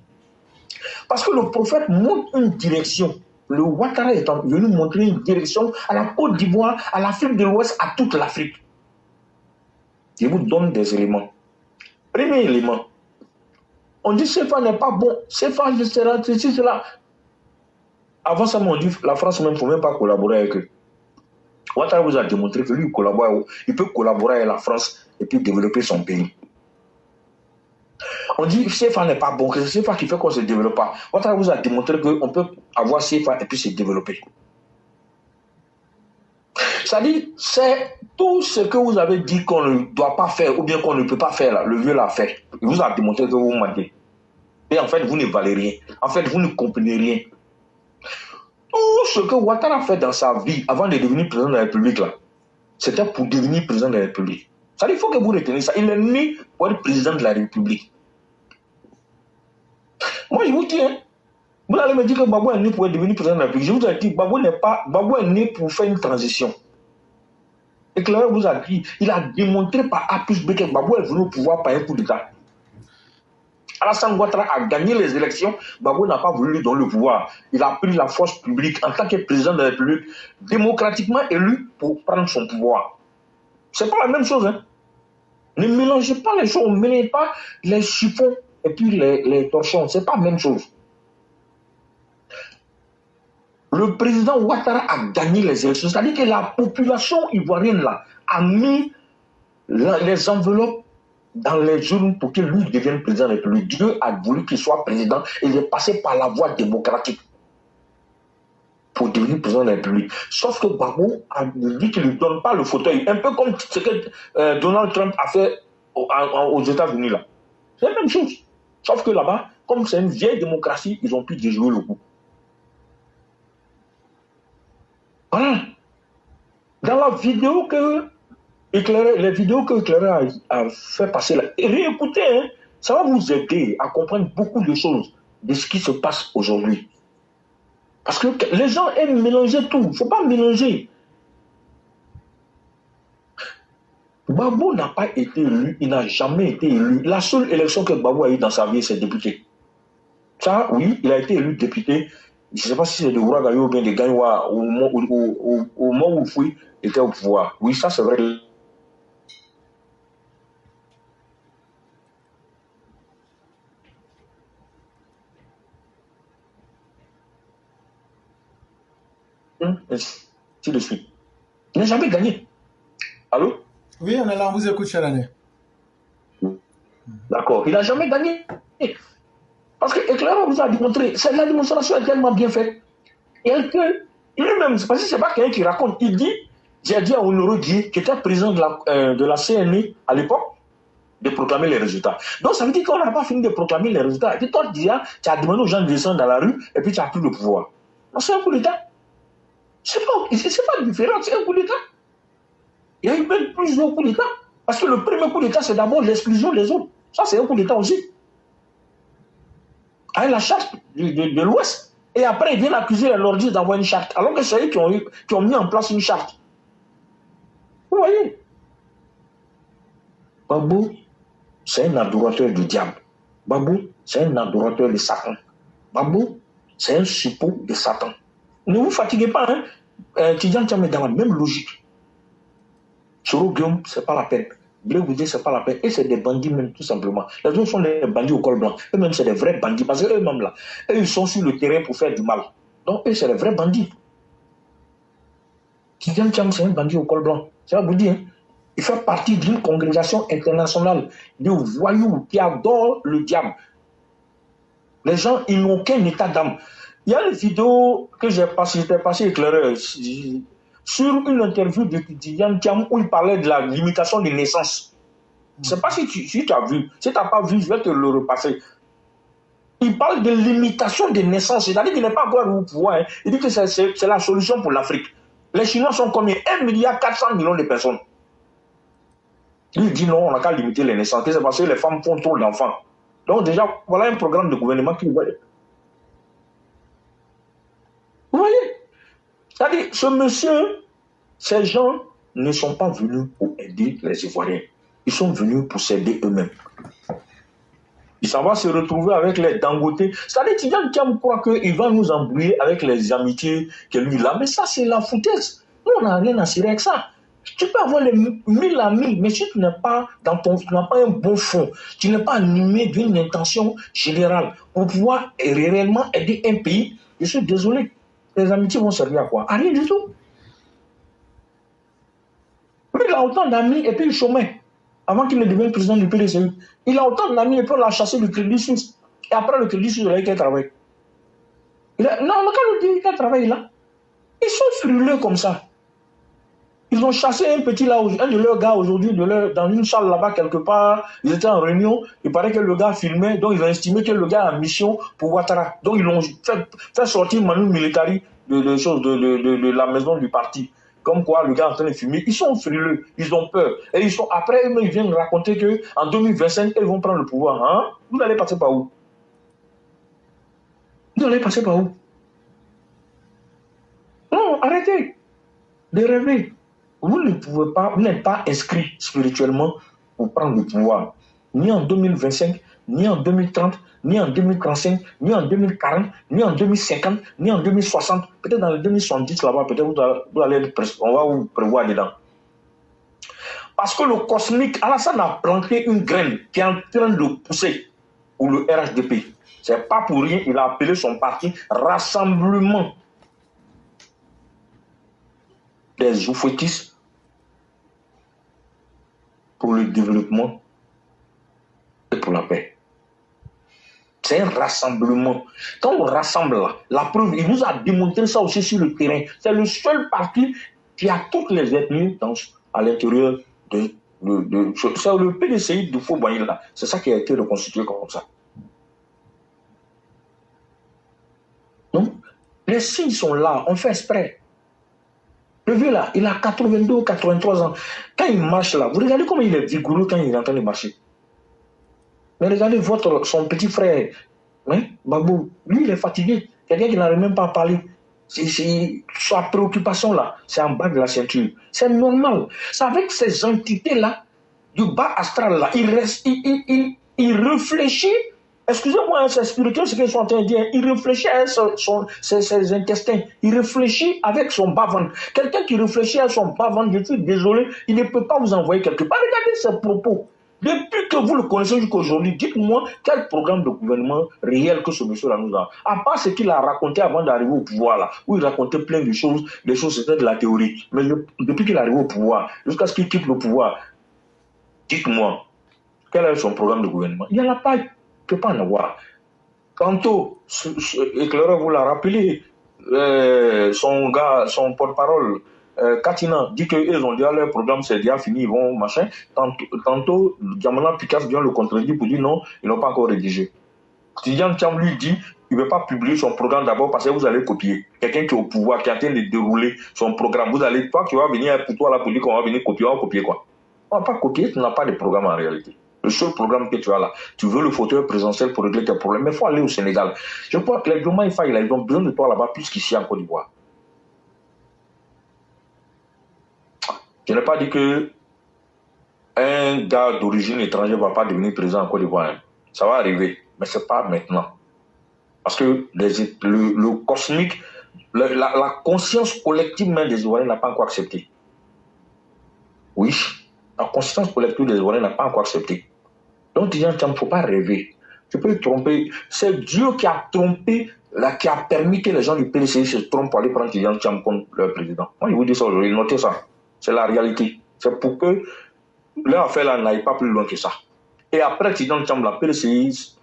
Parce que le prophète montre une direction. Le Ouattara est venu montrer une direction à la Côte d'Ivoire, à l'Afrique de l'Ouest, à toute l'Afrique. Je vous donne des éléments. Premier élément, on dit CFA n'est pas bon, CFA sera ceci, cela. Avant ça, on dit la France même ne faut même pas collaborer avec eux. Ouattara vous a démontré que lui, il peut collaborer avec la France et puis développer son pays. On dit CFA n'est pas bon, que c'est CFA qui fait qu'on ne se développe pas. Ouattara vous a démontré qu'on peut avoir CFA et puis se développer. C'est-à-dire, c'est tout ce que vous avez dit qu'on ne doit pas faire ou bien qu'on ne peut pas faire, là, le vieux l'a fait. Il vous a démontré que vous mentez. Et en fait, vous ne valez rien. En fait, vous ne comprenez rien. Tout ce que Ouattara a fait dans sa vie avant de devenir président de la République, là, c'était pour devenir président de la République. Ça, il faut que vous reteniez ça. Il est né pour être président de la République. Moi, je vous dis, hein, vous allez me dire que Gbagbo est né pour devenir président de la République. Je vous ai dit, Gbagbo est né pour faire une transition. Et Claire vous a dit, il a démontré par A plus B que Gbagbo est venu au pouvoir par un coup d'État. Alassane Ouattara a gagné les élections, Gbagbo n'a pas voulu lui donner le pouvoir. Il a pris la force publique en tant que président de la République, démocratiquement élu pour prendre son pouvoir. C'est pas la même chose, hein. Ne mélangez pas les choses, ne mélangez pas les chiffons et puis les torchons, c'est pas la même chose. Le président Ouattara a gagné les élections, c'est-à-dire que la population ivoirienne là a mis les enveloppes dans les urnes pour que lui devienne président de la République. Dieu a voulu qu'il soit président et il est passé par la voie démocratique pour devenir président de la République. Sauf que Gbagbo a dit qu'il ne lui donne pas le fauteuil, un peu comme ce que Donald Trump a fait aux États-Unis là. C'est la même chose. Sauf que là-bas, comme c'est une vieille démocratie, ils ont pu déjouer le coup. Voilà. Dans la vidéo que les vidéos que Éclaireur a fait passer là, et réécoutez, hein, ça va vous aider à comprendre beaucoup de choses de ce qui se passe aujourd'hui. Parce que les gens aiment mélanger tout. Il ne faut pas mélanger. Gbagbo n'a pas été élu, il n'a jamais été élu. La seule élection que Gbagbo a eue dans sa vie, c'est député. Ça, oui, il a été élu député. Je ne sais pas si c'est de Ouagadougou ou bien de Gagnoua au moment où Foui était au pouvoir. Oui, ça c'est vrai. Ainsi de suite. Il n'a jamais gagné. Allô? Oui, on est là, on vous écoute, cher année. D'accord, il n'a jamais gagné. Parce que Éclaireur vous a démontré, la démonstration est tellement bien faite. Et que lui-même, parce que ce n'est pas quelqu'un qui raconte, il dit, j'ai dit à Honoré Guy, qui était président de la CNI à l'époque, de proclamer les résultats. Donc ça veut dire qu'on n'a pas fini de proclamer les résultats. Et puis toi, tu as demandé aux gens de descendre dans la rue, et puis tu as pris le pouvoir. C'est un coup d'État. C'est pas différent, c'est un coup d'État. Il y a eu même plusieurs coups d'État. Parce que le premier coup d'État, c'est d'abord l'exclusion des autres. Ça, c'est un coup d'État aussi. Avec la charte de l'Ouest. Et après, ils viennent accuser les nordistes d'avoir une charte. Alors que c'est eux qui ont mis en place une charte. Vous voyez? Gbagbo, c'est un adorateur du diable. Gbagbo, c'est un adorateur de Satan. Gbagbo, c'est un suppôt de Satan. Ne vous fatiguez pas, hein. Tidjane Thiam est dans la même logique. Soro Guillaume, c'est pas la peine. Blé Goudé, c'est pas la peine. Et c'est des bandits même, tout simplement. Les autres sont des bandits au col blanc. Eux-mêmes, c'est des vrais bandits. Parce qu'eux-mêmes, là, eux, ils sont sur le terrain pour faire du mal. Donc, eux, c'est des vrais bandits. Tidjane Thiam, c'est un bandit au col blanc. Ça vous dire, hein. Il fait partie d'une congrégation internationale de voyous qui adorent le diable. Les gens, ils n'ont aucun état d'âme. Il y a une vidéo que j'ai passée Éclaireur, sur une interview de Tidjane Thiam où il parlait de la limitation des naissances. Je ne sais pas si tu as vu. Si tu n'as pas vu, je vais te le repasser. Il parle de limitation des naissances. C'est-à-dire qu'il n'est pas encore au pouvoir. Hein. Il dit que c'est la solution pour l'Afrique. Les Chinois sont combien? 1,4 milliard de personnes. Il dit non, on n'a qu'à limiter les naissances. C'est parce que les femmes font trop d'enfants. Donc déjà, voilà un programme de gouvernement qui va... Vous voyez? C'est-à-dire, ce monsieur, ces gens ne sont pas venus pour aider les Ivoiriens. Ils sont venus pour s'aider eux-mêmes. Ils s'en vont se retrouver avec les Dangoté. C'est-à-dire, Tidjane Thiam croit qu'il va nous embrouiller avec les amitiés que lui a. Mais ça, c'est la foutaise. Nous, on n'a rien à cirer avec ça. Tu peux avoir les 1000 amis, mais si tu n'as pas un bon fond, tu n'es pas animé d'une intention générale pour pouvoir réellement aider un pays, je suis désolé. Les amitiés vont servir à quoi? À rien du tout. Il a autant d'amis et puis il chômait. Avant qu'il ne devienne président du PDCU. Il a autant d'amis et puis on l'a chassé du Crédit Suisse. Et après le Crédit Suisse, il a eu quel travail? Non, le cas nous dit quel travail là. Ils sont frileux comme ça. Ils ont chassé un petit là, un de leurs gars aujourd'hui, dans une salle là-bas quelque part. Ils étaient en réunion. Il paraît que le gars filmait. Donc ils ont estimé que le gars a mission pour Ouattara. Donc ils l'ont fait sortir Manu Militari de la maison du parti. Comme quoi le gars est en train de filmer. Ils sont frileux. Ils ont peur. Et après, ils viennent raconter qu'en 2025, ils vont prendre le pouvoir. Hein? Vous allez passer par où? Vous allez passer par où? Non, arrêtez de rêver. Vous ne pouvez pas, vous n'êtes pas inscrit spirituellement pour prendre le pouvoir. Ni en 2025, ni en 2030, ni en 2035, ni en 2040, ni en 2050, ni en 2060. Peut-être dans le 2070 là-bas, peut-être vous allez être on va vous prévoir dedans. Parce que le cosmique, Alassane a planté une graine qui est en train de pousser pour le RHDP. C'est pas pour rien, il a appelé son parti Rassemblement des oufouettistes pour le développement et pour la paix. C'est un rassemblement. Quand on rassemble là, la preuve, il nous a démontré ça aussi sur le terrain. C'est le seul parti qui a toutes les ethnies à l'intérieur de c'est le PDCI de Faux-Boigny là. C'est ça qui a été reconstitué comme ça. Donc, les signes sont là, on fait exprès. Le vieux là, il a 82 ou 83 ans. Quand il marche là, vous regardez comment il est vigoureux quand il est en train de marcher. Mais regardez son petit frère, hein, Babou, lui il est fatigué. Quelqu'un qui n'arrive même pas à parler. Sa préoccupation là, c'est en bas de la ceinture. C'est normal. C'est avec ces entités-là, du bas astral là, il réfléchit. Excusez-moi, c'est spirituel ce qu'ils sont en train de dire. Il réfléchit à ses intestins. Il réfléchit avec son bas-ventre. Quelqu'un qui réfléchit à son bas-ventre, je suis désolé, il ne peut pas vous envoyer quelque part. Regardez ses propos. Depuis que vous le connaissez jusqu'à aujourd'hui, dites-moi quel programme de gouvernement réel que ce monsieur-là nous a. À part ce qu'il a raconté avant d'arriver au pouvoir, là, où il racontait plein de choses, les choses c'était de la théorie. Mais depuis qu'il est arrivé au pouvoir, jusqu'à ce qu'il quitte le pouvoir, dites-moi, quel est son programme de gouvernement? Il n'y en a pas, il ne peut pas en avoir. Tantôt, Éclaireur vous l'a rappelé, son porte-parole, Katina dit qu'ils ont déjà leur programme, c'est déjà fini, ils vont machin. Tantôt Diamana Picasso vient le contredire pour dire non, ils n'ont pas encore rédigé. Tidiane Thiam lui dit il ne veut pas publier son programme d'abord parce que vous allez copier. Quelqu'un qui est au pouvoir, qui est en train de dérouler son programme, vous allez, toi qui vas venir pour toi là pour dire qu'on va venir copier, on va copier quoi? On ne va pas copier, tu n'as pas de programme en réalité. Le seul programme que tu as là, tu veux le fauteuil présidentiel pour régler tes problèmes, mais il faut aller au Sénégal. Je crois que les Diomaye Faye, ils ont besoin de toi là-bas plus qu'ici en Côte d'Ivoire. Je n'ai pas dit que un gars d'origine étrangère ne va pas devenir président en Côte d'Ivoire. Ça va arriver, mais ce n'est pas maintenant. Parce que le cosmique, la conscience collective même des Ivoiriens n'a pas encore accepté. Oui, la conscience collective des Ivoiriens n'a pas encore accepté. Donc, il ne faut pas rêver. Tu peux te tromper. C'est Dieu qui a trompé, qui a permis que les gens du PDCI se trompent pour aller prendre Tidjane Thiam comme leur président. Moi, je vous dis ça aujourd'hui, notez ça. C'est la réalité. C'est pour que leur affaire là n'aille pas plus loin que ça. Et après Tidjane Thiam, la PDCI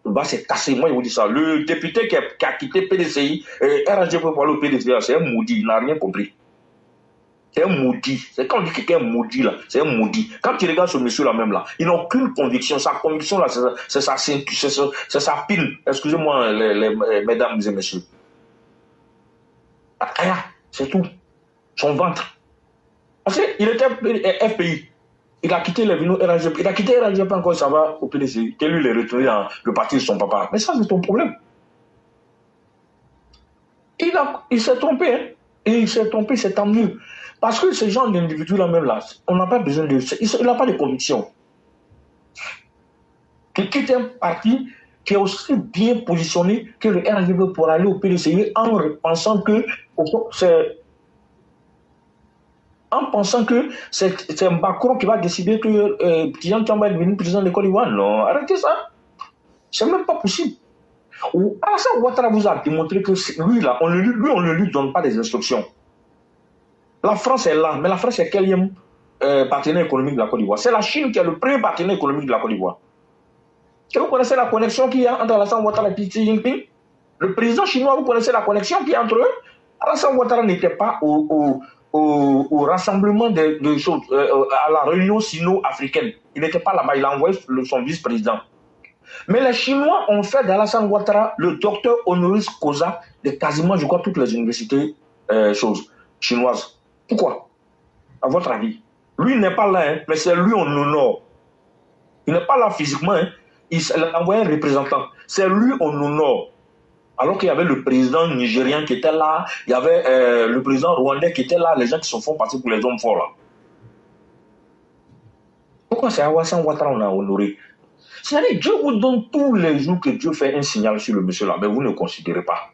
va se casser. Moi, je vous dis ça. Le député qui a quitté PDCI, RHDP pour aller au PDCI, c'est un maudit. Il n'a rien compris. C'est un maudit. C'est quand on dit que quelqu'un est maudit là, c'est un maudit. Quand tu regardes ce monsieur-là même là, il n'a aucune conviction. Sa conviction là, c'est sa pile. Excusez-moi, mesdames et messieurs. C'est tout. Son ventre. Parce qu'il était FPI. Il a quitté les vinos RHDP. Il a quitté RHDP encore, ça va au PDC. Que lui, il est retourné dans le parti de son papa. Mais ça, c'est ton problème. Il s'est trompé, hein. Et il s'est trompé, c'est tant mieux. Parce que ce genre d'individu-là même là, on n'a pas besoin de... Il n'a pas de conviction. Il quitte un parti qui est aussi bien positionné que le RHDP pour aller au PDCI en pensant que c'est Macron qui va décider que Tidjane Thiam va être devenu président de Côte d'Ivoire. Non, arrêtez ça. C'est même pas possible. Alassane Ouattara vous a démontré que lui, là, on ne lui donne pas des instructions. La France est là, mais la France est quel partenaire économique de la Côte d'Ivoire? C'est la Chine qui est le premier partenaire économique de la Côte d'Ivoire. Et vous connaissez la connexion qu'il y a entre Alassane Ouattara et Xi Jinping? Le président chinois, vous connaissez la connexion qu'il y a entre eux? Alassane Ouattara n'était pas au rassemblement de choses, à la réunion sino-africaine. Il n'était pas là-bas, il a envoyé son vice-président. Mais les Chinois ont fait d'Alassane Ouattara le docteur honoris causa de quasiment, je crois, toutes les universités chinoises. Pourquoi? À votre avis? Lui n'est pas là, hein, mais c'est lui on honore. Il n'est pas là physiquement, hein. Il a envoyé un représentant. C'est lui on honore. Alors qu'il y avait le président nigérien qui était là, il y avait le président rwandais qui était là, les gens qui se font passer pour les hommes forts là. Pourquoi c'est Alassane Ouattara on a honoré? C'est-à-dire Dieu vous donne tous les jours que Dieu fait un signal sur le monsieur là, mais vous ne considérez pas.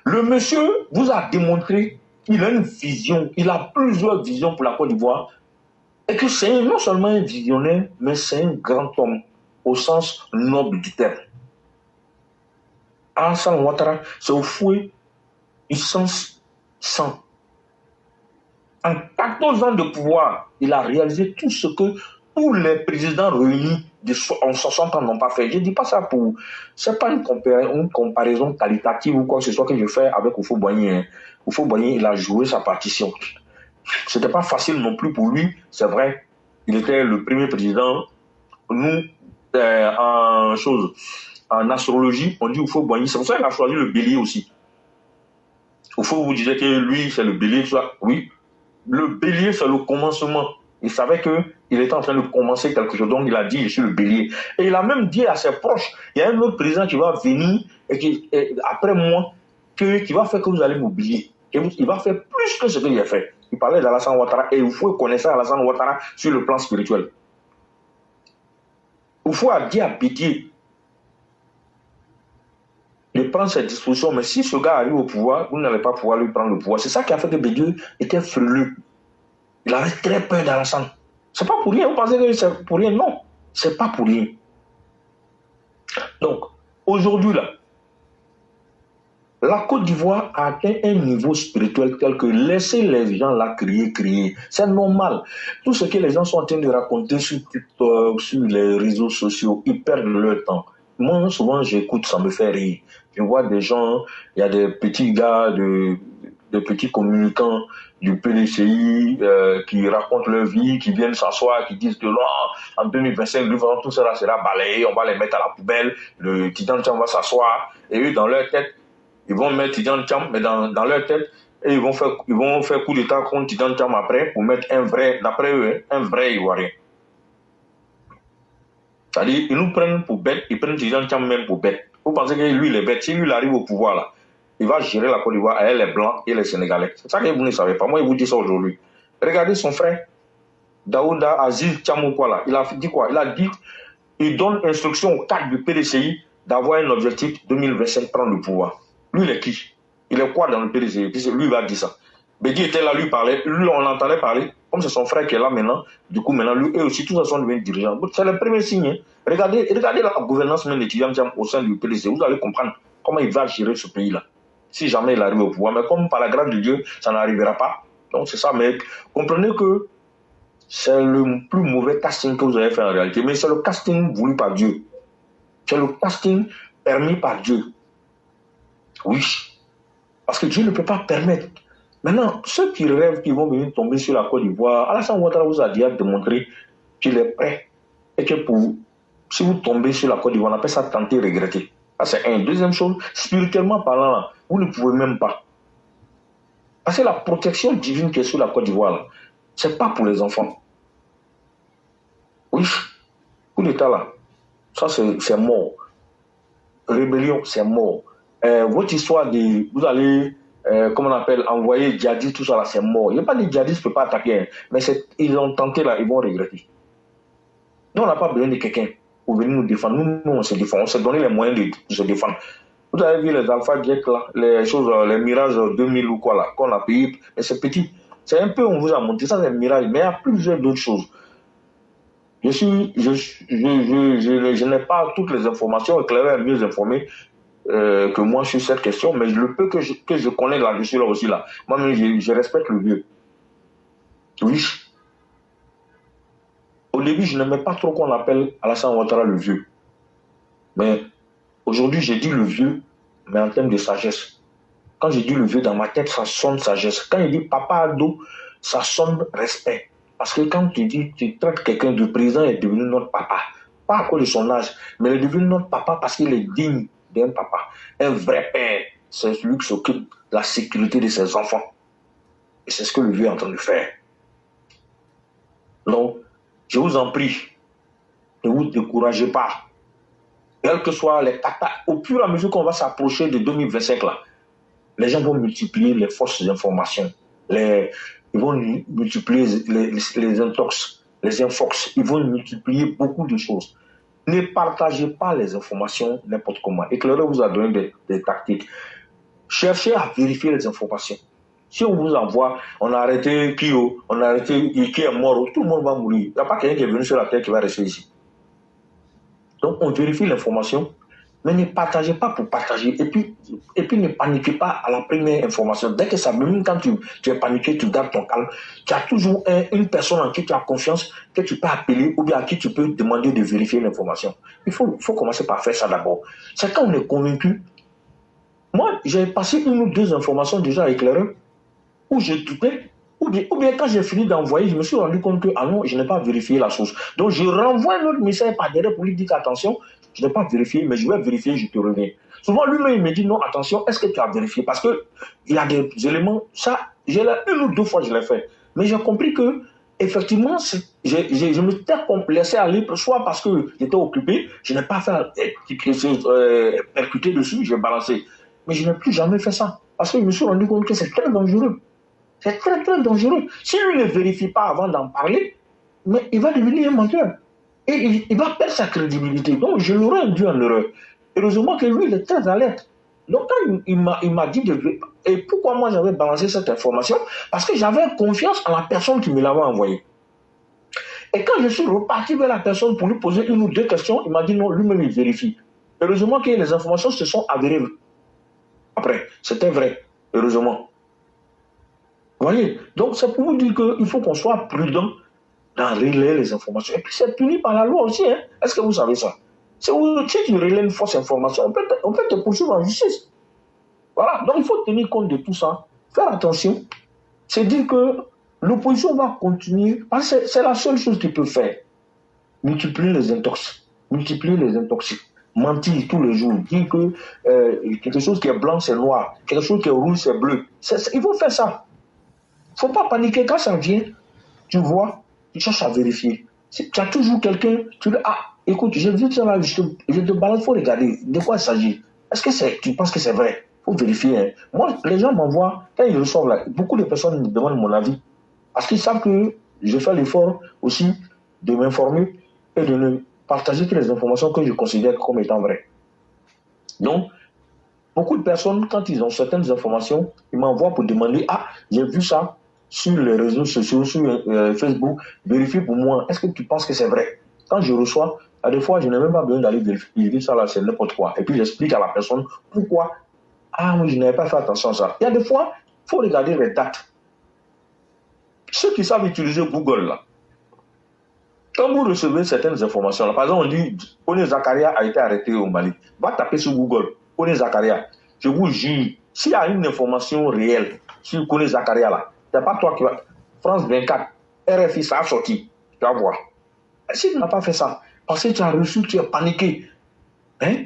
Le monsieur vous a démontré qu'il a une vision, il a plusieurs visions pour la Côte d'Ivoire, et que c'est non seulement un visionnaire, mais c'est un grand homme au sens noble du terme. Alassane Ouattara, c'est au fouet du sens sang. En 14 ans de pouvoir, il a réalisé tout ce que tous les présidents réunis en 60 ans n'ont pas fait. Je ne dis pas ça pour... Ce n'est pas une comparaison qualitative ou quoi que ce soit que je fais avec Houphouët-Boigny. Houphouët-Boigny, il a joué sa partition. Ce n'était pas facile non plus pour lui, c'est vrai. Il était le premier président. Nous, en astrologie, on dit Houphouët-Boigny. C'est pour ça qu'il a choisi le bélier aussi. Houphouët vous disait que lui, c'est le bélier, tout ça. Oui. Le bélier, c'est le commencement. Il savait qu'il était en train de commencer quelque chose, donc il a dit, je suis le bélier. Et il a même dit à ses proches, il y a un autre président qui va venir après moi, qui va faire que vous allez m'oublier. Il va faire plus que ce qu'il a fait. Il parlait d'Alassane Ouattara et il faut connaître Alassane Ouattara sur le plan spirituel. Il faut dire à Bédié de prendre ses dispositions, mais si ce gars arrive au pouvoir, vous n'allez pas pouvoir lui prendre le pouvoir. C'est ça qui a fait que Bédié était frileux. Il avait très peur d'Alassane. C'est pas pour rien, vous pensez que c'est pour rien? Non, c'est pas pour rien. Donc, aujourd'hui, là, la Côte d'Ivoire a atteint un niveau spirituel tel que laisser les gens là crier. C'est normal. Tout ce que les gens sont en train de raconter sur TikTok, sur les réseaux sociaux, ils perdent leur temps. Moi, souvent, j'écoute, ça me fait rire. Je vois des gens, il y a des petits gars, des petits communicants du PDCI qui racontent leur vie, qui viennent s'asseoir, qui disent que là, en 2025, tout cela sera balayé, on va les mettre à la poubelle, le Tidiane Tcham va s'asseoir, et eux, dans leur tête, ils vont mettre Tidiane Tcham, mais dans leur tête, et ils vont faire coup d'état contre Tidiane Tcham après, pour mettre un vrai, d'après eux, un vrai Ivoirien. C'est-à-dire, ils nous prennent pour bêtes, ils prennent Tidiane Tcham même pour bêtes. Vous pensez que lui, il est bête. Si lui, il arrive au pouvoir, là, il va gérer la Côte d'Ivoire avec les Blancs et les Sénégalais. C'est ça que vous ne savez pas. Moi, il vous dit ça aujourd'hui. Regardez son frère, Daouda Aziz Tchamoukouala. Il a dit quoi? Il a dit, il donne instruction au cadre du PDCI d'avoir un objectif 2025, prendre le pouvoir. Lui, il est qui? Il est quoi dans le PDCI? Lui, il va dire ça. Bédi était là, lui parlait. Lui, on l'entendait parler. Comme c'est son frère qui est là maintenant, du coup, maintenant, lui, eux aussi, tous sont devenus dirigeants. C'est le premier signe. Hein. Regardez la gouvernance même d'étudiants au sein du PDC. Vous allez comprendre comment il va gérer ce pays-là. Si jamais il arrive au pouvoir. Mais comme par la grâce de Dieu, ça n'arrivera pas. Donc, c'est ça. Mais comprenez que c'est le plus mauvais casting que vous avez fait en réalité. Mais c'est le casting voulu par Dieu. C'est le casting permis par Dieu. Oui. Parce que Dieu ne peut pas permettre. Maintenant, ceux qui rêvent qu'ils vont venir tomber sur la Côte d'Ivoire, Alassane Ouattara vous a déjà démontré qu'il est prêt. Et que si vous tombez sur la Côte d'Ivoire, on appelle ça tenter, regretter. Ça, c'est un. Deuxième chose, spirituellement parlant, vous ne pouvez même pas. Parce que la protection divine qui est sur la Côte d'Ivoire, ce n'est pas pour les enfants. Oui, coup d'État là, ça c'est mort. Rébellion, c'est mort. Votre histoire de, vous allez, comment on appelle, envoyer djihadistes, tout ça là, c'est mort. Il n'y a pas de djihadistes qui ne peuvent pas attaquer, hein, mais ils ont tenté là, ils vont regretter. Nous, on n'a pas besoin de quelqu'un pour venir nous défendre. Nous, on se défend. On s'est donné les moyens de se défendre. Vous avez vu les Alpha Jet là, les choses, les Mirage 2000 ou quoi là, qu'on a payé, mais c'est petit. C'est un peu, on vous a monté ça, c'est un Mirage, mais il y a plusieurs d'autres choses. Je n'ai pas toutes les informations, Claire est mieux informée que moi sur cette question, mais le peu que je connais là-dessus là aussi là, moi-même je respecte le vieux. Oui. Au début, je n'aimais pas trop qu'on appelle Alassane Ouattara le vieux. Mais aujourd'hui, j'ai dit le vieux, mais en termes de sagesse. Quand je dis le vieux, dans ma tête, ça sonne sagesse. Quand je dis papa ado, ça sonne respect. Parce que quand tu dis, tu traites quelqu'un de président, il est devenu notre papa. Pas à cause de son âge, mais il est devenu notre papa parce qu'il est digne d'un papa. Un vrai père, c'est celui qui s'occupe de la sécurité de ses enfants. Et c'est ce que le vieux est en train de faire. Donc, je vous en prie, ne vous découragez pas. quelles que soient les tatas, au fur et à mesure qu'on va s'approcher de 2025 là, les gens vont multiplier les fausses informations, ils vont multiplier les intox, les infox, ils vont multiplier beaucoup de choses. Ne partagez pas les informations n'importe comment. Éclaireur vous a donné des tactiques. Cherchez à vérifier les informations. Si on vous envoie, on a arrêté Kyo, on a arrêté qui est mort, tout le monde va mourir. Il n'y a pas quelqu'un qui est venu sur la terre qui va rester ici. Donc on vérifie l'information, mais ne partagez pas pour partager. Et puis ne paniquez pas à la première information. Dès que ça, même quand tu es paniqué, tu gardes ton calme. Tu as toujours une personne en qui tu as confiance, que tu peux appeler ou bien à qui tu peux demander de vérifier l'information. Il faut commencer par faire ça d'abord. C'est quand on est convaincu. Moi, j'ai passé une ou deux informations déjà éclairées où j'ai douté. Ou bien quand j'ai fini d'envoyer, je me suis rendu compte que ah non, je n'ai pas vérifié la source. Donc je renvoie un autre message par derrière pour lui dire attention, je n'ai pas vérifié, mais je vais vérifier, je te reviens. Souvent lui-même il me dit non, attention, est-ce que tu as vérifié? Parce que il y a des éléments, ça, une ou deux fois je l'ai fait. Mais j'ai compris que effectivement, je me suis laissé aller, soit parce que j'étais occupé, je n'ai pas fait percuter dessus, je vais balancer. Mais je n'ai plus jamais fait ça. Parce que je me suis rendu compte que c'est très dangereux. C'est très, très dangereux. Si lui ne vérifie pas avant d'en parler, mais il va devenir un menteur. Et il va perdre sa crédibilité. Donc, je l'aurais induit en erreur. Heureusement que lui, il est très alerte. Donc, quand il m'a dit Et pourquoi moi j'avais balancé cette information? Parce que j'avais confiance en la personne qui me l'avait envoyée. Et quand je suis reparti vers la personne pour lui poser une ou deux questions, il m'a dit non, lui-même il vérifie. Heureusement que les informations se sont avérées. Après, c'était vrai. Heureusement. Vous voyez? Donc, c'est pour vous dire qu'il faut qu'on soit prudent dans relayer les informations. Et puis, c'est puni par la loi aussi. Hein? Est-ce que vous savez ça? Si tu relais une fausse information, on peut te poursuivre en justice. Voilà. Donc, il faut tenir compte de tout ça. Faire attention. C'est dire que l'opposition va continuer. Parce que c'est la seule chose qu'il peut faire. Multiplier les intox. Multiplier les intoxiques. Mentir tous les jours. Dire que quelque chose qui est blanc, c'est noir. Quelque chose qui est rouge, c'est bleu. Il faut faire ça. Il ne faut pas paniquer. Quand ça vient, tu vois, tu cherches à vérifier. Tu as toujours quelqu'un, tu dis, ah, écoute, j'ai vu ça là, je te balance, il faut regarder de quoi il s'agit. Est-ce que tu penses que c'est vrai? Il faut vérifier. Hein. Moi, les gens m'envoient, quand ils reçoivent là, beaucoup de personnes me demandent mon avis. Parce qu'ils savent que je fais l'effort aussi de m'informer et de ne partager que les informations que je considère comme étant vraies. Donc, beaucoup de personnes, quand ils ont certaines informations, ils m'envoient pour demander, ah, j'ai vu ça sur les réseaux sociaux, sur Facebook, vérifie pour moi, est-ce que tu penses que c'est vrai? Quand je reçois, à des fois, je n'ai même pas besoin d'aller vérifier, je dis ça là, c'est n'importe quoi. Et puis j'explique à la personne pourquoi, ah oui, je n'avais pas fait attention à ça. Il y a des fois, il faut regarder les dates. Ceux qui savent utiliser Google là, quand vous recevez certaines informations là, par exemple, on dit, Kone Zakaria a été arrêté au Mali, va taper sur Google, Kone Zakaria, je vous jure, s'il y a une information réelle sur Kone Zakaria là, c'est pas toi qui vas. France 24, RFI, ça a sorti. Tu vas voir. Si tu n'as pas fait ça, parce que tu as reçu, tu es paniqué, hein?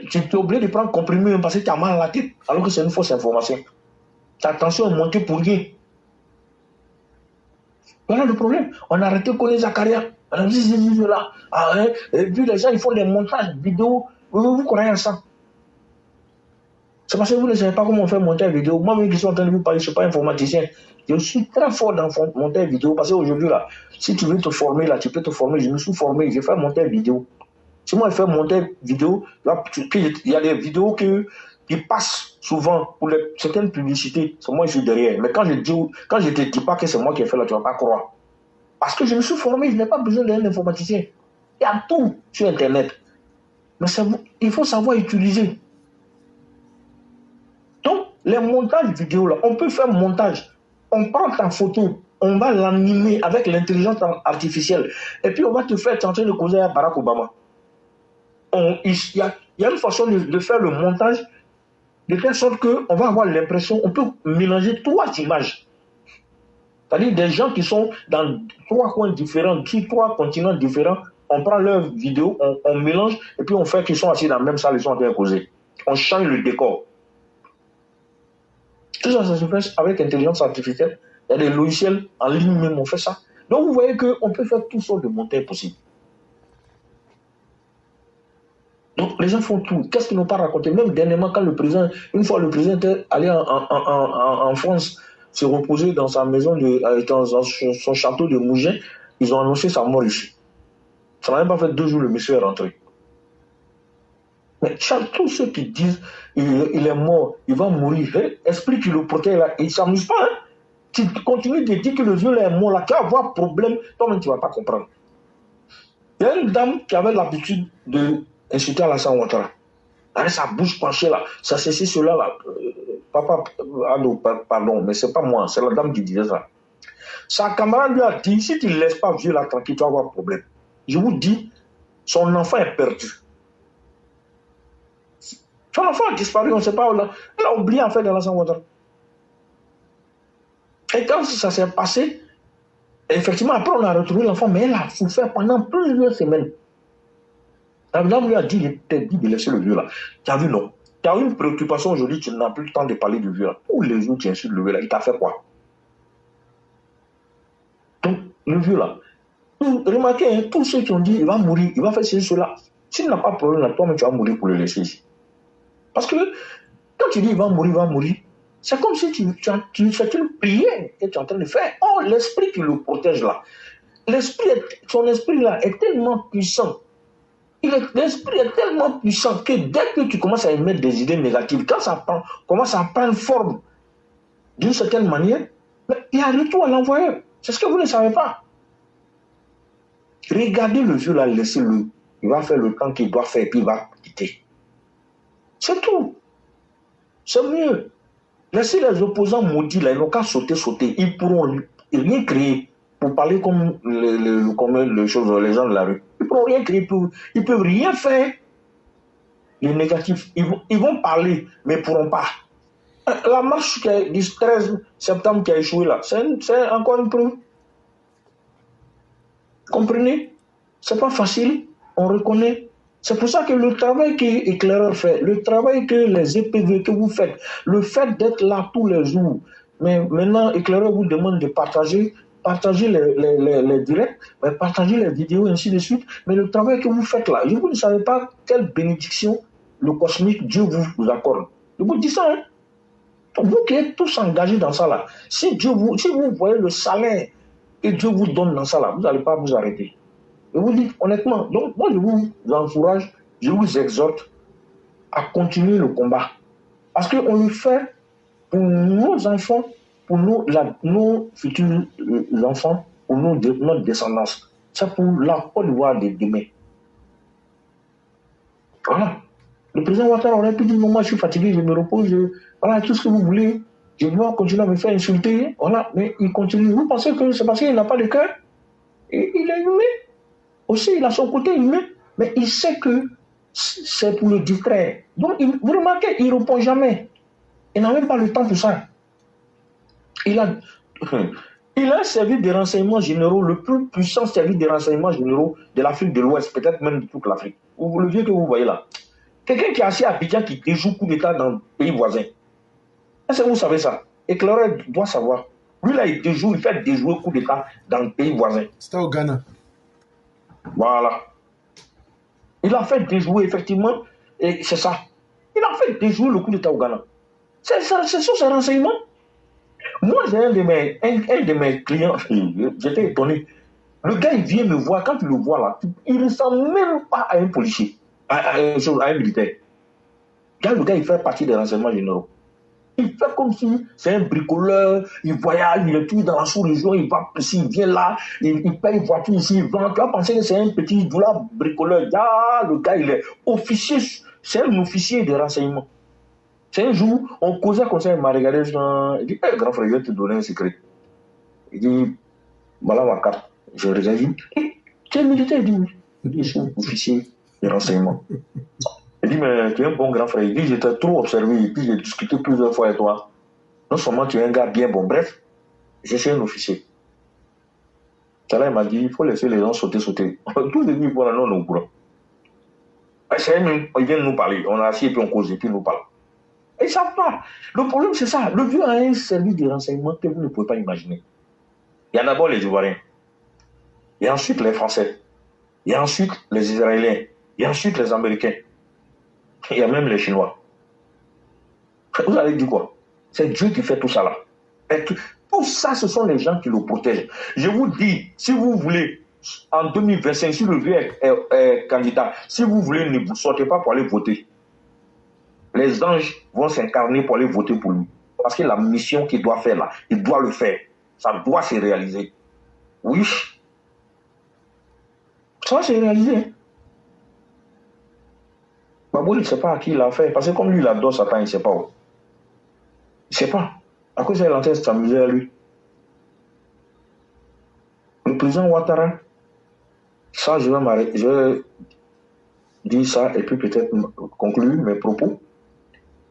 Tu es obligé de prendre comprimé parce que tu as mal à la tête, alors que c'est une fausse information. Ta tension est montée pour rien. Voilà le problème. On a arrêté Kone Zakaria. On a dit, là. Ah, hein? Et puis les gens, ils font des montages vidéo. Vous croyez à ça? C'est parce que vous ne savez pas comment on fait monter une vidéo. Moi-même qui suis en train de vous parler, je ne suis pas informaticien. Je suis très fort dans monter une vidéo. Parce qu'aujourd'hui, là, si tu veux te former, là, tu peux te former. Je me suis formé, je fais monter une vidéo. Si moi, je fais monter une vidéo, là, il y a des vidéos qui passent souvent pour certaines publicités. C'est moi, je suis derrière. Mais quand je ne te dis pas que c'est moi qui ai fait là, tu ne vas pas croire. Parce que je me suis formé, je n'ai pas besoin d'un informaticien. Il y a tout sur Internet. Mais il faut savoir utiliser. Donc, les montages vidéo, là, on peut faire montage. On prend ta photo, on va l'animer avec l'intelligence artificielle. Et puis, on va te faire tenter de causer à Barack Obama. Il y a une façon de faire le montage de telle sorte qu'on va avoir l'impression, on peut mélanger 3 images. C'est-à-dire des gens qui sont dans 3 coins différents, 3 continents différents, on prend leur vidéo, on mélange, et puis on fait qu'ils sont assis dans la même salle, ils sont en train de causer. On change le décor. Tout ça, ça se fait avec l'intelligence artificielle. Il y a des logiciels en ligne même, on fait ça. Donc vous voyez qu'on peut faire toutes sortes de montages possibles. Donc, les gens font tout. Qu'est-ce qu'ils n'ont pas raconté? Même dernièrement, quand une fois le président est allé en France se reposer dans sa maison, dans son château de Mougins, ils ont annoncé sa mort ici. Ça n'a même pas fait 2 jours, le monsieur est rentré. Mais tous ceux qui disent il est mort, il va mourir, esprit qui le protège là, il ne s'amuse pas. Hein? Tu continues de dire que le vieux là est mort là, qui va avoir problème, toi-même tu ne vas pas comprendre. Il y a une dame qui avait l'habitude d'insulter Alassane Ouattara. Avec sa bouche penchée là, ça ceci, cela là. Papa, pardon, mais c'est pas moi, c'est la dame qui disait ça. Sa camarade lui a dit, si tu ne laisses pas vieux là tranquille, tu vas avoir problème. Je vous dis, son enfant est perdu. Son enfant a disparu, on ne sait pas où là. Elle a oublié en fait Alassane Ouattara. Et quand ça s'est passé, effectivement, après on a retrouvé l'enfant, mais elle a souffert pendant plusieurs semaines. La dame lui a dit, il t'a dit de laisser le vieux là. Tu as vu, non? Tu as eu une préoccupation aujourd'hui, tu n'as plus le temps de parler du vieux là. Tous les jours, tu insultes le vieux là, il t'a fait quoi? Donc, le vieux là. Remarquez, hein, tous ceux qui ont dit, il va mourir, il va faire ceci, cela. S'il n'a pas de problème là, toi-même tu vas mourir pour le laisser ici. Parce que quand tu dis il va mourir, c'est comme si tu fais une prière que tu es en train de faire. Oh, l'esprit qui le protège là, son esprit là est tellement puissant. L'esprit est tellement puissant que dès que tu commences à émettre des idées négatives, quand ça commence à prendre forme d'une certaine manière, il y a retour à l'envoyeur. C'est ce que vous ne savez pas. Regardez le vieux là, laissez-le. Il va faire le temps qu'il doit faire, puis il va quitter. C'est tout. C'est mieux. Laissez les opposants maudits là, ils n'ont qu'à sauter. Ils pourront rien créer pour parler comme les gens de la rue. Ils ne pourront rien créer, ils ne peuvent rien faire. Les négatifs, ils vont parler, mais ils ne pourront pas. La marche du 13 septembre qui a échoué là, c'est encore une preuve. Comprenez? C'est pas facile, on reconnaît. C'est pour ça que le travail que Éclaireur fait, le travail que les EPV que vous faites, le fait d'être là tous les jours, mais maintenant Éclaireur vous demande de partager les directs, partager les vidéos, ainsi de suite. Mais le travail que vous faites là, vous ne savez pas quelle bénédiction le cosmique Dieu vous accorde. Je vous dis ça, hein? Vous qui êtes tous engagés dans ça là, si vous voyez le salaire que Dieu vous donne dans ça là, vous n'allez pas vous arrêter. Je vous dis honnêtement, donc moi je vous encourage, je vous exhorte à continuer le combat. Parce qu'on le fait pour nos enfants, pour nos futurs enfants, pour notre descendance. C'est pour la Côte d'Ivoire de demain. Voilà. Le président Ouattara aurait pu dire, non, moi je suis fatigué, je me repose, voilà, tout ce que vous voulez, je dois continuer à me faire insulter, voilà, mais il continue. Vous pensez que c'est parce qu'il n'a pas de cœur? Il est humain. Aussi, il a son côté humain, mais il sait que c'est pour le distraire. Donc, vous remarquez, il ne répond jamais. Il n'a même pas le temps pour ça. Il a un service de renseignements généraux, le plus puissant service de renseignements généraux de l'Afrique de l'Ouest, peut-être même de toute l'Afrique. Le vieux que vous voyez là. Quelqu'un qui est assis à Abidjan qui déjoue coup d'État dans le pays voisin. Est-ce que vous savez ça? Éclaireur doit savoir. Lui là, il fait déjouer coup d'État dans le pays voisin. C'était au Ghana. Voilà. Il a fait déjouer, effectivement, et c'est ça. Il a fait déjouer le coup d'État au Ghana. C'est sur ses renseignements. Moi, j'ai un de mes clients, j'étais étonné. Le gars, il vient me voir, quand tu le vois là, il ne ressemble même pas à un policier, à un militaire. Le gars, il fait partie des renseignements généraux. Il fait comme si c'est un bricoleur, il voyage, il est tout dans la sous-région, il va ici, il vient là, il paye une voiture ici, il vend. Tu vas penser que c'est un petit doula bricoleur. Le gars, il est officier, c'est un officier de renseignement. C'est un jour, on causait comme ça, il m'a regardé, il dit, grand frère, je vais te donner un secret. Il dit, voilà ma carte. Je regarde, il dit, tu es militaire? Il dit, oui. Il dit, je suis officier de renseignement. Il dit, mais tu es un bon grand frère. Il dit, j'étais trop observé, et puis j'ai discuté plusieurs fois avec toi. Non seulement tu es un gars bien bon, bref, je suis un officier. Ça là, il m'a dit, il faut laisser les gens sauter. Tous les nuits, voilà, non, on est au courant. Ils viennent nous parler. On a assis et puis on cause et puis ils nous parlent. Ils ne savent pas. Le problème, c'est ça. Le vieux a un service de renseignement que vous ne pouvez pas imaginer. Il y a d'abord les Ivoiriens. Il y a ensuite les Français. Il y a ensuite les Israéliens. Il y a ensuite les Américains. Il y a même les Chinois. Vous allez dire quoi? C'est Dieu qui fait tout ça là. Et tout ça, ce sont les gens qui le protègent. Je vous dis, si vous voulez, en 2025, si le vieux est candidat, si vous voulez, ne vous sortez pas pour aller voter. Les anges vont s'incarner pour aller voter pour lui. Parce que la mission qu'il doit faire là, il doit le faire. Ça doit se réaliser. Oui. Ça va se réaliser. Hein? Babou, il ne sait pas à qui il a fait. Parce que comme lui, il adore Satan, il ne sait pas où. Il ne sait pas. À cause il est en train de s'amuser à lui. Le président Ouattara, ça, je vais dire ça et puis peut-être conclure mes propos.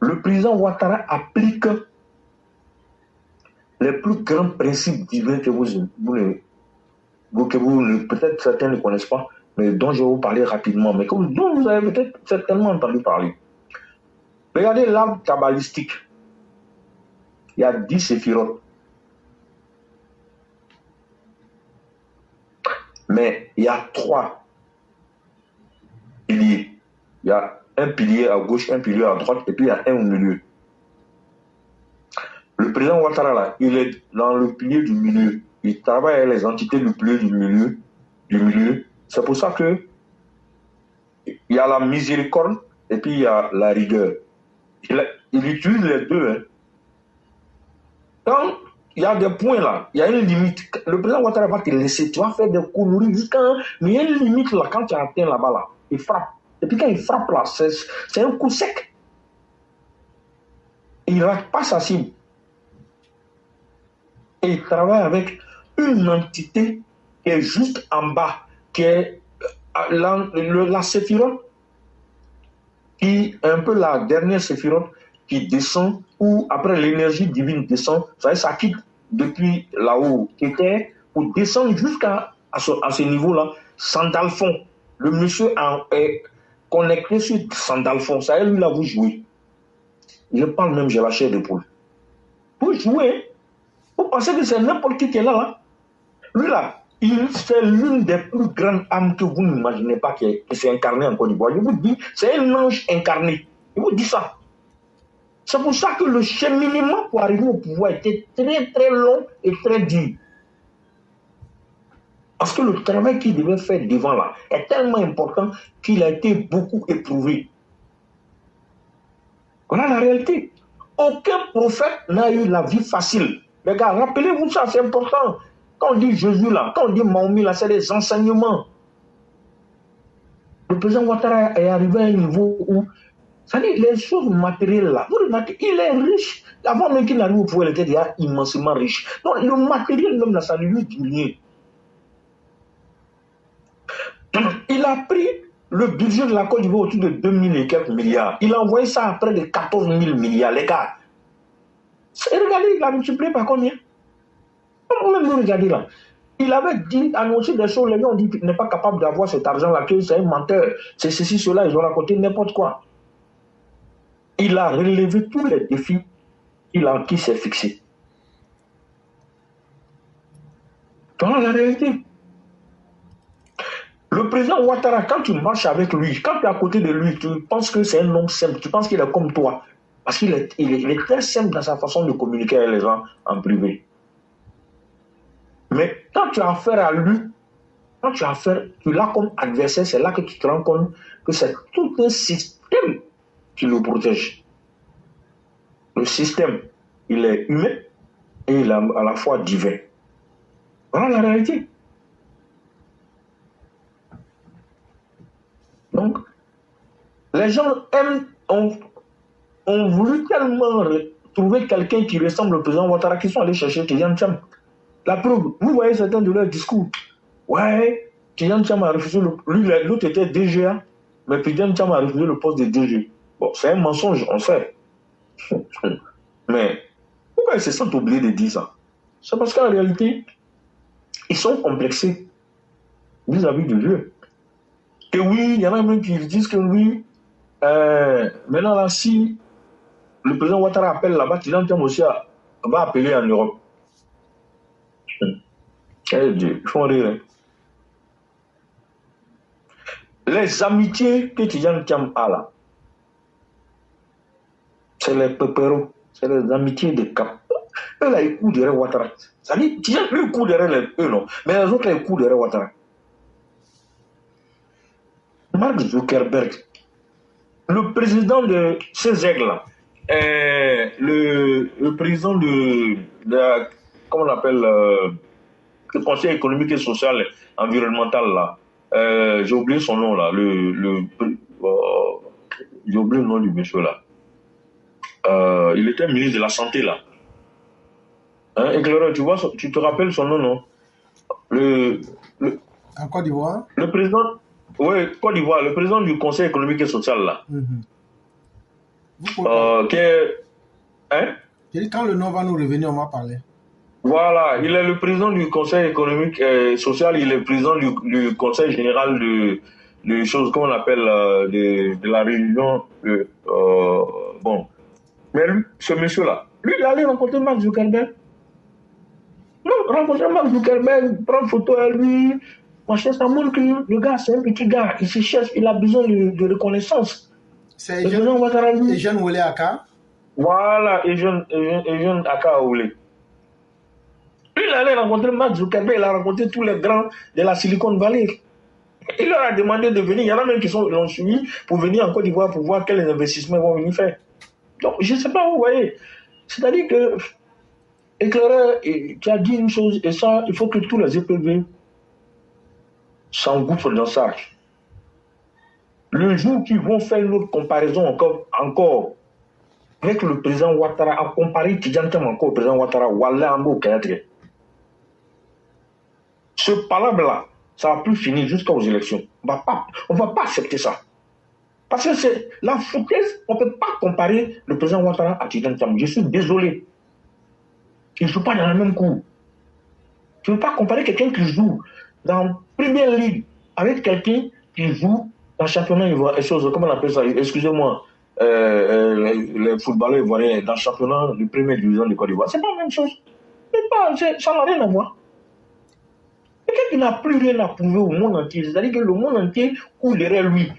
Le président Ouattara applique les plus grands principes divins que peut-être certains ne connaissent pas, mais dont je vais vous parler rapidement, mais dont vous avez peut-être certainement entendu parler. Regardez l'arbre kabbalistique. Il y a 10 séphirotes. Mais il y a 3 piliers. Il y a un pilier à gauche, un pilier à droite, et puis il y a un au milieu. Le président Ouattara, là, il est dans le pilier du milieu. Il travaille avec les entités du pilier du milieu. C'est pour ça que il y a la miséricorde et puis il y a la rigueur. Il utilise les deux. Hein. Quand il y a des points là, il y a une limite. Le président Ouattara va te laisser, tu vas faire des conneries jusqu'à... Mais il y a une limite là, quand tu atteins là-bas, là, il frappe. Et puis quand il frappe là, c'est un coup sec. Il ne rate pas sa cible. Et il travaille avec une entité qui est juste en bas, qui est la séphirote, qui est un peu la dernière séphirote qui descend, ou après l'énergie divine descend, ça quitte depuis là-haut qui était, pour descendre jusqu'à ce niveau-là, Sandalphon. Le monsieur est connecté sur Sandalphon. Ça, lui, là, vous jouez. Je parle même, j'ai la chair de poule. Vous jouez. Vous pensez que c'est n'importe qui est là, là? Lui, là, c'est l'une des plus grandes âmes que vous n'imaginez pas qui s'est incarnée en Côte d'Ivoire. Je vous dis, c'est un ange incarné. Je vous dis ça. C'est pour ça que le cheminement pour arriver au pouvoir était très, très long et très dur. Parce que le travail qu'il devait faire devant là est tellement important qu'il a été beaucoup éprouvé. Voilà la réalité. Aucun prophète n'a eu la vie facile. Les gars, rappelez-vous ça, c'est important. Quand on dit Jésus là, quand on dit Mahomet là, c'est des enseignements. Le président Ouattara est arrivé à un niveau où, ça dit, les choses matérielles là, vous remarquez, il est riche. Avant même qu'il n'arrive au pouvoir, il était déjà immensément riche. Donc le matériel même là, ça ne lui dit rien. Il a pris le budget de la Côte d'Ivoire autour de 2000 et quelques milliards. Il a envoyé ça à près de 14 000 milliards, les gars. Et regardez, il a multiplié par combien? Regardez là. Il avait dit, annoncé des choses, les gens ont dit qu'il n'est pas capable d'avoir cet argent-là, que c'est un menteur, c'est ceci, cela, ils ont raconté n'importe quoi. Il a relevé tous les défis qui s'est fixé. Voilà la réalité. Le président Ouattara, quand tu marches avec lui, quand tu es à côté de lui, tu penses que c'est un homme simple, tu penses qu'il est comme toi. Parce qu'il est très simple dans sa façon de communiquer avec les gens en privé. Mais quand tu as affaire à lui, quand tu l'as comme adversaire, c'est là que tu te rends compte que c'est tout un système qui le protège. Le système, il est humain et il est à la fois divin. Voilà la réalité. Donc, les gens ont voulu tellement trouver quelqu'un qui ressemble au président Ouattara qu'ils sont allés chercher Tidiane Tcham. La preuve, vous voyez certains de leurs discours. Ouais, Tidiane Tcham a refusé, l'autre était DGA, mais Tidiane Tcham a refusé le poste de DG. Bon, c'est un mensonge, on sait. Mais pourquoi ils se sentent obligés de dire ça? C'est parce qu'en réalité, ils sont complexés vis-à-vis de Dieu. Que oui, il y en a même qui disent que oui, maintenant là, si le président Ouattara appelle là-bas, Tidiane Tcham aussi va appeler en Europe. Dieu, ils font rire. Hein. Les amitiés que Tidiane Tcham a là, c'est les pépéros, c'est les amitiés de Cap. Eux là, ils courent derrière Ouattara. Ça dit, tu sais, eux ils courent derrière eux, non. Mais les autres là, ils courent derrière Ouattara. Mark Zuckerberg, le président de ces aigles-là, le président de comment on appelle, le Conseil économique et social environnemental, là, j'ai oublié son nom, là, j'ai oublié le nom du monsieur, là. Il était ministre de la Santé, là. Hein, éclaireur, tu vois, tu te rappelles son nom, non? En Côte d'Ivoire? Le président, oui, Côte d'Ivoire, le président du Conseil économique et social, là. Qui est, hein? J'ai dit, quand le nom va nous revenir, on va parler. Voilà, il est le président du Conseil économique et social, il est le président du Conseil général de choses qu'on appelle de la religion. Bon. Mais lui, ce monsieur-là, lui, il allait rencontrer Mark Zuckerberg. Non, rencontrer Mark Zuckerberg, prendre photo avec lui, machin, ça montre que le gars, c'est un petit gars, il se cherche, il a besoin de reconnaissance. C'est Eugène Wole Aka. Voilà, Eugène Aka Wole. Lui, il allait rencontrer Mark Zuckerberg, il a rencontré tous les grands de la Silicon Valley. Il leur a demandé de venir. Il y en a même qui l'ont suivi pour venir en Côte d'Ivoire pour voir quels investissements ils vont venir faire. Donc, je ne sais pas, vous voyez. C'est-à-dire que, éclaireur, tu as dit une chose, et ça, il faut que tous les EPV s'engouffrent dans ça. Le jour qu'ils vont faire une autre comparaison encore avec le président Ouattara, à comparer Tidjantem encore au président Ouattara, Wallah Ambo Kayatre. Ce palabre-là, ça va plus finir jusqu'aux élections. On ne va pas accepter ça. Parce que c'est la foutaise, on ne peut pas comparer le président Ouattara à Tidjantem. Je suis désolé. Ils ne jouent pas dans la même cour. Tu ne peux pas comparer quelqu'un qui joue dans première ligue avec quelqu'un qui joue dans le championnat ivoirien. Comment on appelle ça? Excusez-moi. Les footballeurs ivoiriens dans le championnat du premier division de Côte d'Ivoire. C'est pas la même chose. Ça n'a rien à voir. Quelqu'un qui n'a plus rien à prouver au monde entier, c'est-à-dire que le monde entier coule derrière lui.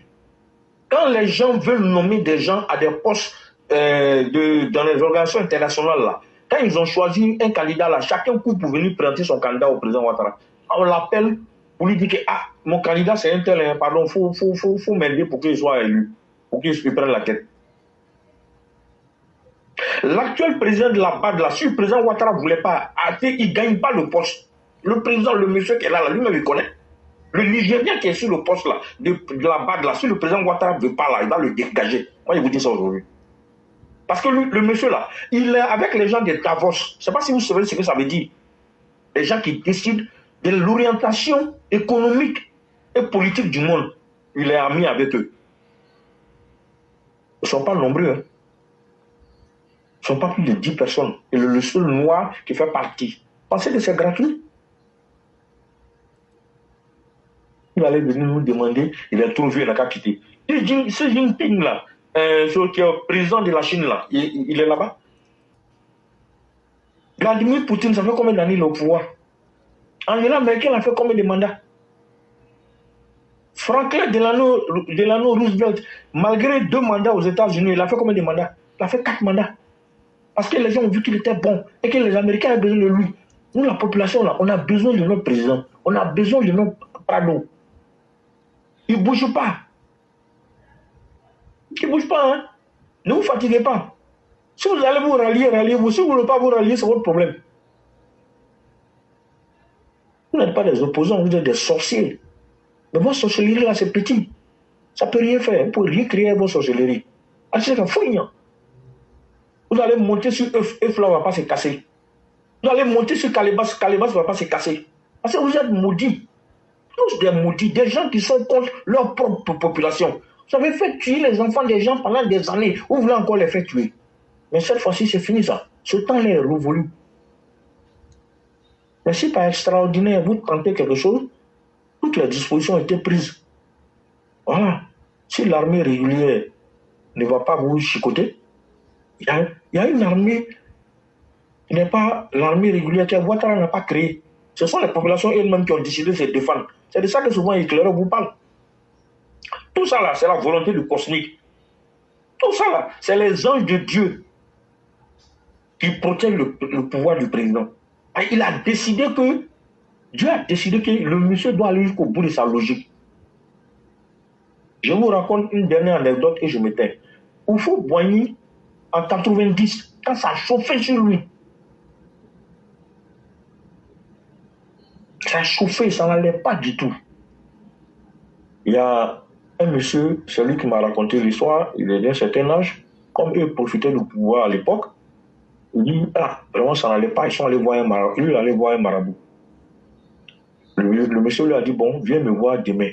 Quand les gens veulent nommer des gens à des postes dans les organisations internationales, là, quand ils ont choisi un candidat, là, chacun court pour venir présenter son candidat au président Ouattara. On l'appelle pour lui dire que mon candidat c'est un tel, pardon, faut m'aider pour qu'il soit élu, pour qu'il prenne la tête. L'actuel président de la BAD, là, si le président Ouattara ne voulait pas, il ne gagne pas le poste. Le président, le monsieur qui est là, lui-même, il connaît. Le Nigérien qui est sur le poste là, de la BAD, là, si le président Ouattara ne veut pas, là, il va le dégager. Moi, je vous dis ça aujourd'hui. Parce que le monsieur là, il est avec les gens de Davos. Je ne sais pas si vous savez ce que ça veut dire. Les gens qui décident de l'orientation économique et politique du monde. Il est ami avec eux. Ils ne sont pas nombreux. Hein. Ils ne sont pas plus de 10 personnes. Et le seul noir qui fait partie. Pensez que c'est gratuit. Il allait venir nous demander, il a trouvé, il n'a qu'à quitter. Ce Jinping là, qui est président de la Chine là, il est là-bas. Vladimir Poutine, ça fait combien d'années il est au pouvoir? Angela Merkel a fait combien de mandats? Franklin Delano Roosevelt, malgré 2 mandats aux États-Unis, il a fait combien de mandats? Il a fait 4 mandats. Parce que les gens ont vu qu'il était bon et que les Américains avaient besoin de lui. Nous, la population, là, on a besoin de notre président. On a besoin de notre pardon. Il ne bouge pas. Il ne bouge pas, hein. Ne vous fatiguez pas. Si vous allez vous rallier, ralliez-vous. Si vous ne voulez pas vous rallier, c'est votre problème. Vous n'êtes pas des opposants, vous êtes des sorciers. Mais votre sorcellerie, là, c'est petit. Ça ne peut rien faire. Vous ne pouvez rien créer votre sorcellerie. C'est un fouillant. Vous allez monter sur œuf, œuf là, ne va pas se casser. Vous allez monter sur Calébas, Calébas ne va pas se casser. Parce que vous êtes maudits. Tous des maudits, des gens qui sont contre leur propre population. Vous avez fait tuer les enfants des gens pendant des années. Vous voulez encore les faire tuer. Mais cette fois-ci, c'est fini ça. Ce temps-là est révolu. Mais si par extraordinaire, vous tentez quelque chose, toutes les dispositions ont été prises. Voilà. Si l'armée régulière ne va pas vous chicoter, il y a une armée qui n'est pas l'armée régulière que Ouattara n'a pas créée. Ce sont les populations elles-mêmes qui ont décidé de se défendre. C'est de ça que souvent l'éclaireur vous parle. Tout ça là, c'est la volonté du cosmique. Tout ça là, c'est les anges de Dieu qui protègent le pouvoir du président. Et il a décidé que, Dieu a décidé que le monsieur doit aller jusqu'au bout de sa logique. Je vous raconte une dernière anecdote et je me tais. Oufo Boigny, en 90, quand ça chauffait sur lui, ça chauffait, ça n'allait pas du tout. Il y a un monsieur, c'est lui qui m'a raconté l'histoire, il est d'un certain âge, comme eux profitaient du pouvoir à l'époque, il dit, ah, vraiment ça n'allait pas, ils sont allés voir un marabout. Lui, il allait voir un marabout. Le monsieur lui a dit, bon, viens me voir demain.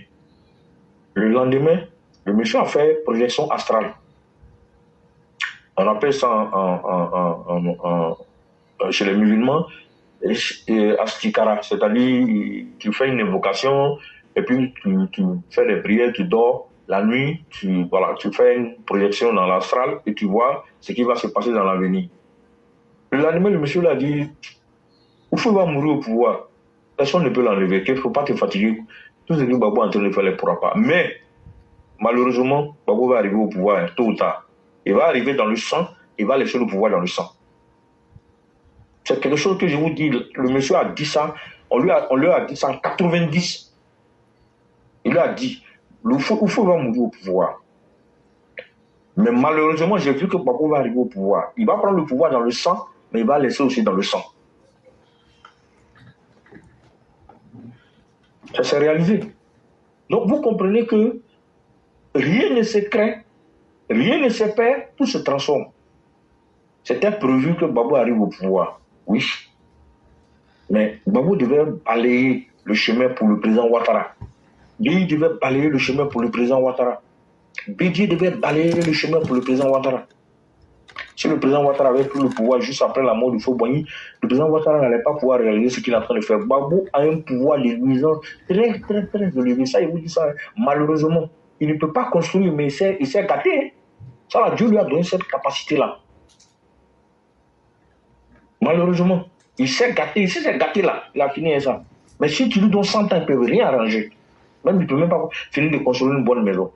Le lendemain, le monsieur a fait projection astrale. On appelle ça chez les musulmans astikara, c'est-à-dire tu fais une évocation et puis tu fais des prières, tu dors. La nuit, tu fais une projection dans l'astral et tu vois ce qui va se passer dans l'avenir. Le lendemain, le monsieur lui a dit, Oufou va mourir au pouvoir. Personne ne peut l'enlever. Il ne faut pas te fatiguer. Tout ce que Babou est en train de faire, il ne pourra pas. Mais, malheureusement, Babou va arriver au pouvoir tôt ou tard. Il va arriver dans le sang, il va laisser le pouvoir dans le sang. C'est quelque chose que je vous dis. Le monsieur a dit ça. On lui a dit ça en 90. Il lui a dit, Oufou va mourir au pouvoir. Mais malheureusement, j'ai vu que Babou va arriver au pouvoir. Il va prendre le pouvoir dans le sang, mais il va laisser aussi dans le sang. Ça s'est réalisé. Donc vous comprenez que rien ne se crée, rien ne se perd, tout se transforme. C'était prévu que Babou arrive au pouvoir, oui. Mais Babou devait balayer le chemin pour le président Ouattara. Lui devait balayer le chemin pour le président Ouattara. Bédié devait balayer le chemin pour le président Ouattara. Si le président Ouattara avait pris le pouvoir juste après la mort du Faux Boigny, le président Ouattara n'allait pas pouvoir réaliser ce qu'il est en train de faire. Babou a un pouvoir de nuisance très, très, très élevé. Ça, il vous dit ça. Malheureusement, il ne peut pas construire, mais il s'est gâté. Ça, là, Dieu lui a donné cette capacité-là. Malheureusement, il s'est gâté. Il s'est gâté là. Il a fini avec ça. Mais si tu lui donnes 100 ans, il ne peut rien arranger. Même, il ne peut même pas finir de construire une bonne maison.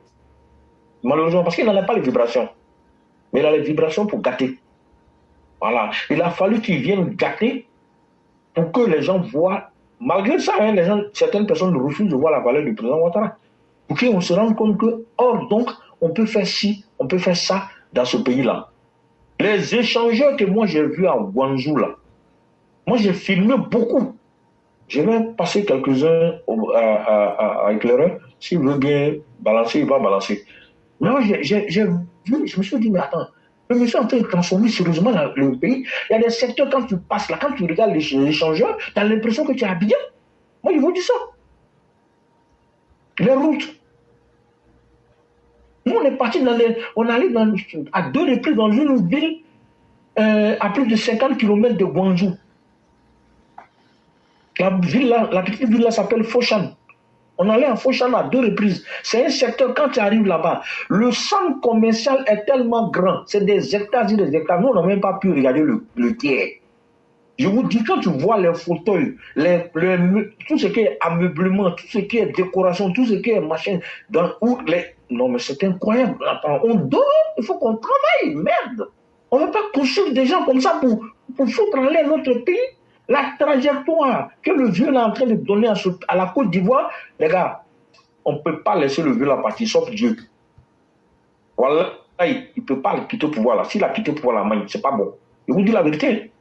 Malheureusement, parce qu'il n'en a pas les vibrations. Mais il a les vibrations pour gâter. Voilà. Il a fallu qu'il vienne gâter pour que les gens voient. Malgré ça, hein, certaines personnes refusent de voir la valeur du président Ouattara. Pour qu'on se rende compte que, or, donc, on peut faire ci, on peut faire ça dans ce pays-là. Les échangeurs que moi j'ai vus à Guangzhou, là, moi j'ai filmé beaucoup. Je vais passer quelques-uns à éclaireur. S'il veut bien balancer, il va balancer. Mais moi, j'ai vu, je me suis dit, mais attends, le monsieur est en train de transformer sérieusement le pays. Il y a des secteurs, quand tu passes là, quand tu regardes l'échangeur, tu as l'impression que tu es habillé. Moi, je vous dis ça. Les routes. Nous, on est parti on est allé à 2 reprises dans une ville à plus de 50 km de Guangzhou. La petite ville là s'appelle Foshan. On allait en Foshan à 2 reprises. C'est un secteur, quand tu arrives là-bas, le centre commercial est tellement grand. C'est des hectares et des hectares. Nous, on n'a même pas pu regarder le tiers. Je vous dis, quand tu vois les fauteuils, tout ce qui est ameublement, tout ce qui est décoration, tout ce qui est machin, non, mais c'est incroyable. Attends, on dort, il faut qu'on travaille, merde. On ne va pas construire des gens comme ça pour foutre en l'air notre pays. La trajectoire que le vieux est en train de donner à la Côte d'Ivoire, les gars, on ne peut pas laisser le vieux là partir, sauf Dieu. Voilà, il ne peut pas quitter le pouvoir là. S'il a quitté le pouvoir là, c'est pas bon. Je vous dis la vérité.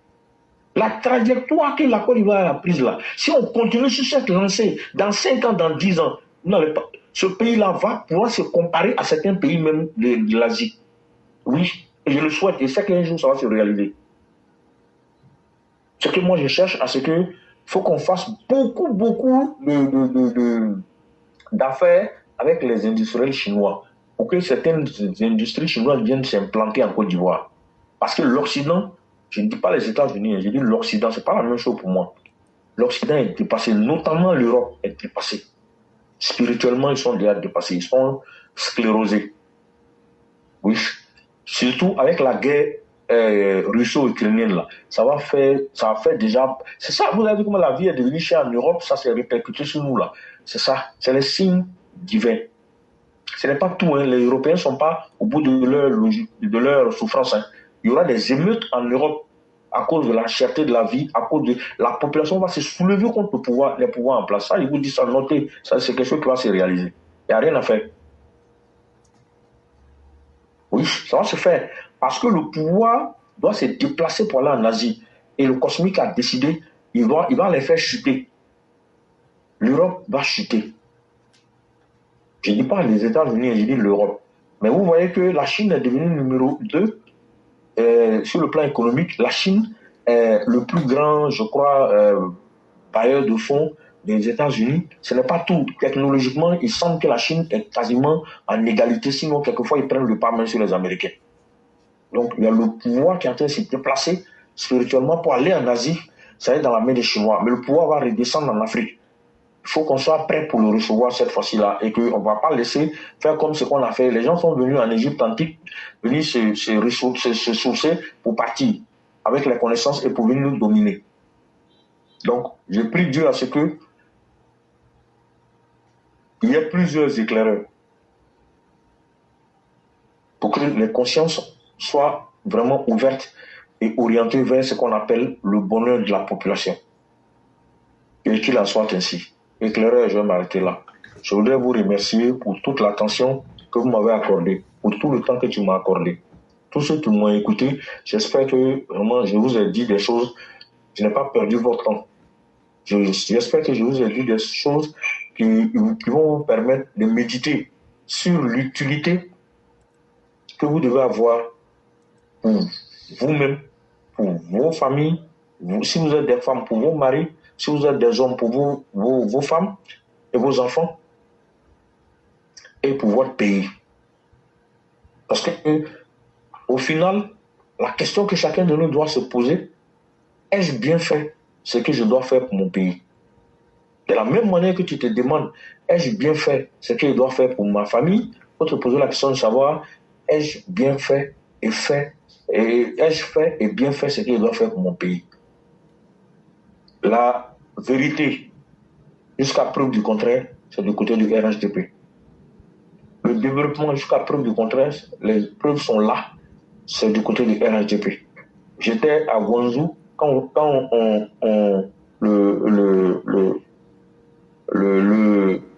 La trajectoire que la Côte d'Ivoire a prise là, si on continue sur cette lancée, dans 5 ans, dans 10 ans, ce pays-là va pouvoir se comparer à certains pays même de l'Asie. Oui, et je le souhaite, et c'est qu'un jour ça va se réaliser. Ce que moi je cherche, à ce que faut qu'on fasse beaucoup d'affaires avec les industriels chinois pour que certaines industries chinoises viennent s'implanter en Côte d'Ivoire. Parce que l'Occident, je ne dis pas les États-Unis, je dis l'Occident, c'est pas la même chose pour moi. L'Occident est dépassé, notamment l'Europe est dépassée. Spirituellement, ils sont déjà dépassés, ils sont sclérosés. Oui, surtout avec la guerre russo-ukrainienne là, ça va faire déjà, c'est ça, vous avez vu comment la vie est devenue chère en Europe, ça s'est répercuté sur nous là, c'est ça, c'est les signes divins, ce n'est pas tout. Hein. Les Européens ne sont pas au bout de leur souffrance. Hein. Il y aura des émeutes en Europe à cause de la cherté de la vie, à cause de la population va se soulever contre les pouvoirs en place. Ça, je vous dis ça, notez, ça c'est quelque chose qui va se réaliser. Il n'y a rien à faire. Oui, ça va se faire. Parce que le pouvoir doit se déplacer pour aller en Asie. Et le cosmique a décidé, il va les faire chuter. L'Europe va chuter. Je ne dis pas les États-Unis, je dis l'Europe. Mais vous voyez que la Chine est devenue numéro 2 sur le plan économique. La Chine est le plus grand, je crois, bailleur de fonds des États-Unis. Ce n'est pas tout. Technologiquement, il semble que la Chine est quasiment en égalité, sinon quelquefois ils prennent le pas main sur les Américains. Donc il y a le pouvoir qui est en train de se déplacer spirituellement pour aller en Asie. Ça est dans la main des Chinois. Mais le pouvoir va redescendre en Afrique. Il faut qu'on soit prêt pour le recevoir cette fois-ci-là et qu'on ne va pas laisser faire comme ce qu'on a fait. Les gens sont venus en Égypte antique, venus se sourcer pour partir avec les connaissances et pour venir nous dominer. Donc, je prie Dieu à ce que il y ait plusieurs éclaireurs pour que les consciences soient vraiment ouvertes et orientées vers ce qu'on appelle le bonheur de la population. Et qu'il en soit ainsi. Éclaireur, je vais m'arrêter là. Je voudrais vous remercier pour toute l'attention que vous m'avez accordée, pour tout le temps que tu m'as accordé. Tous ceux qui m'ont écouté, j'espère que vraiment je vous ai dit des choses, je n'ai pas perdu votre temps. J'espère que je vous ai dit des choses qui vont vous permettre de méditer sur l'utilité que vous devez avoir pour vous-même, pour vos familles, si vous êtes des femmes, pour vos maris, si vous êtes des hommes, pour vos femmes et vos enfants, et pour votre pays. Parce que, au final, la question que chacun de nous doit se poser, ai-je bien fait ce que je dois faire pour mon pays? De la même manière que tu te demandes, ai-je bien fait ce que je dois faire pour ma famille? Il faut te poser la question de savoir, ai-je bien fait ai-je fait et bien fait ce que je dois faire pour mon pays? La vérité, jusqu'à preuve du contraire, c'est du côté du RHDP. Le développement, jusqu'à preuve du contraire, les preuves sont là, c'est du côté du RHDP. J'étais à Guangzhou quand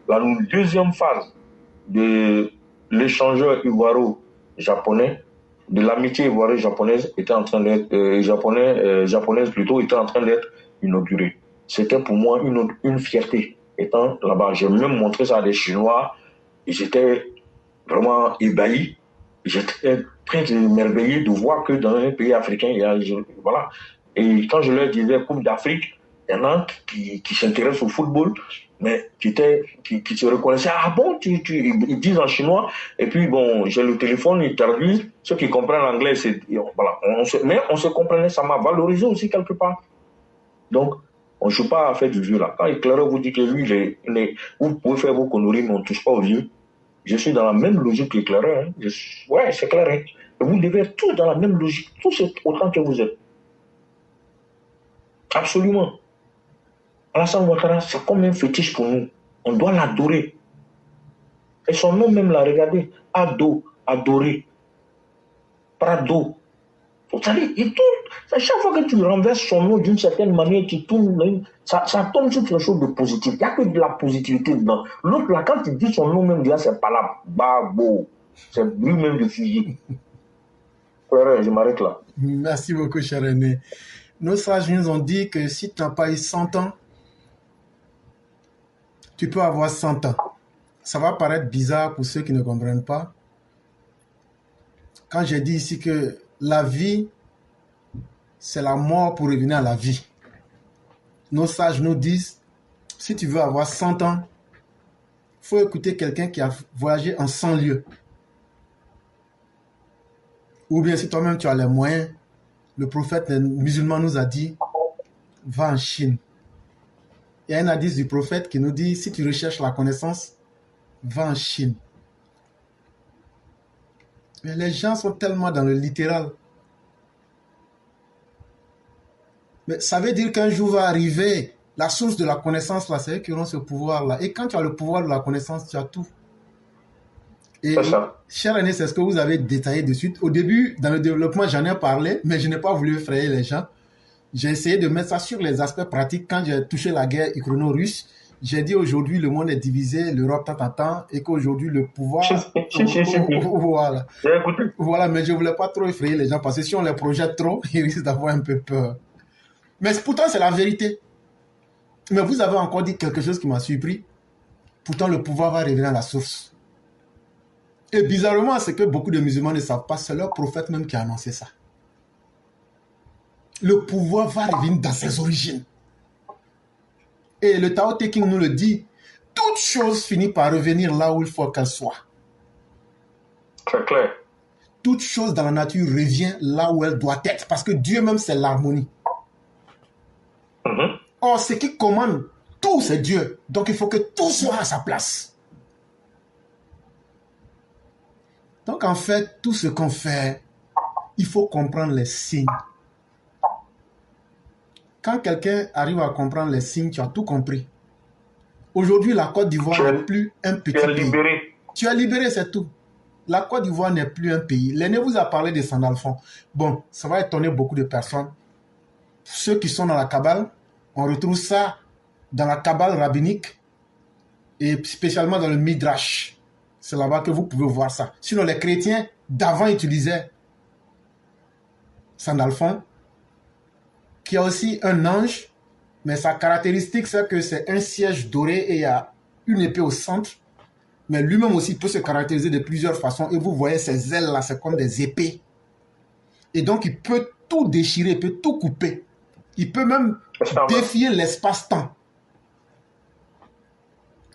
la deuxième phase de l'échangeur ivoiro-japonais, de l'amitié ivoiro-japonaise était en train d'être japonaise plutôt était en train d'être inaugurée. C'était pour moi une fierté étant là-bas. J'ai même montré ça à des Chinois et j'étais vraiment ébahi. J'étais très émerveillé de voir que dans un pays africain, il y a voilà. Et quand je leur disais Coupe d'Afrique, il y en a qui s'intéressent au football, mais qui se reconnaissaient. Ah bon, ils disent en chinois. Et puis bon, j'ai le téléphone, ils traduisent. Ceux qui comprennent l'anglais, voilà. Mais on se comprenait, ça m'a valorisé aussi quelque part. Donc, on ne joue pas à faire du vieux là. Quand l'éclaireur vous dit que lui, vous pouvez faire vos conneries, mais on ne touche pas au vieux. Je suis dans la même logique que l'éclaireur. Hein. Ouais, c'est clair. Hein. Vous devez être tous dans la même logique, tous autant que vous êtes. Absolument. Alassane Ouattara, c'est comme un fétiche pour nous. On doit l'adorer. Et son nom même l'a regardé. Ado, adoré. Prado. Vous savez, il tourne. Chaque fois que tu renverses son nom d'une certaine manière, tu tournes, ça tombe sur quelque chose de positif. Il n'y a que de la positivité dedans. L'autre, là, quand il dit son nom même, déjà, c'est pas là. Babo. C'est lui-même de fusil. Frère, je m'arrête là. Merci beaucoup, cher René. Nos sages nous ont dit que si tu n'as pas eu 100 ans, tu peux avoir 100 ans. Ça va paraître bizarre pour ceux qui ne comprennent pas. Quand j'ai dit ici que la vie, c'est la mort pour revenir à la vie. Nos sages nous disent, si tu veux avoir 100 ans, il faut écouter quelqu'un qui a voyagé en 100 lieues. Ou bien si toi-même tu as les moyens, le prophète musulman nous a dit, va en Chine. Il y a un hadith du prophète qui nous dit, si tu recherches la connaissance, va en Chine. Mais les gens sont tellement dans le littéral. Mais ça veut dire qu'un jour va arriver, la source de la connaissance, là, c'est eux qui auront ce pouvoir-là. Et quand tu as le pouvoir de la connaissance, tu as tout. Et C'est ça. cher Aîné, c'est ce que vous avez détaillé de suite. Au début, dans le développement, j'en ai parlé, mais je n'ai pas voulu effrayer les gens. J'ai essayé de mettre ça sur les aspects pratiques. Quand j'ai touché la guerre ukraino-russe, j'ai dit aujourd'hui le monde est divisé, l'Europe tant, et qu'aujourd'hui le pouvoir... Voilà. J'ai écouté. Voilà, mais je ne voulais pas trop effrayer les gens parce que si on les projette trop, ils risquent d'avoir un peu peur. Mais pourtant, c'est la vérité. Mais vous avez encore dit quelque chose qui m'a surpris. Pourtant, le pouvoir va revenir à la source. Et bizarrement, c'est que beaucoup de musulmans ne savent pas, c'est leur prophète même qui a annoncé ça. Le pouvoir va revenir dans ses origines. Et le Tao Te Ching nous le dit, toute chose finit par revenir là où il faut qu'elle soit. C'est clair. Toute chose dans la nature revient là où elle doit être, parce que Dieu même, c'est l'harmonie. Or, ce qui commande tout, c'est Dieu. Donc, il faut que tout soit à sa place. Donc, en fait, tout ce qu'on fait, il faut comprendre les signes. Quand quelqu'un arrive à comprendre les signes, tu as tout compris. Aujourd'hui, la Côte d'Ivoire n'est plus un petit pays. Tu es libéré, c'est tout. La Côte d'Ivoire n'est plus un pays. L'aîné vous a parlé de Sandalphon. Bon, ça va étonner beaucoup de personnes. Ceux qui sont dans la Kabbale, on retrouve ça dans la Kabbale rabbinique et spécialement dans le Midrash. C'est là-bas que vous pouvez voir ça. Sinon, les chrétiens d'avant utilisaient Sandalphon, qui a aussi un ange, mais sa caractéristique, c'est que c'est un siège doré et il y a une épée au centre. Mais lui-même aussi peut se caractériser de plusieurs façons. Et vous voyez ces ailes-là, c'est comme des épées. Et donc, il peut tout déchirer, il peut tout couper. Il peut même défier l'espace-temps.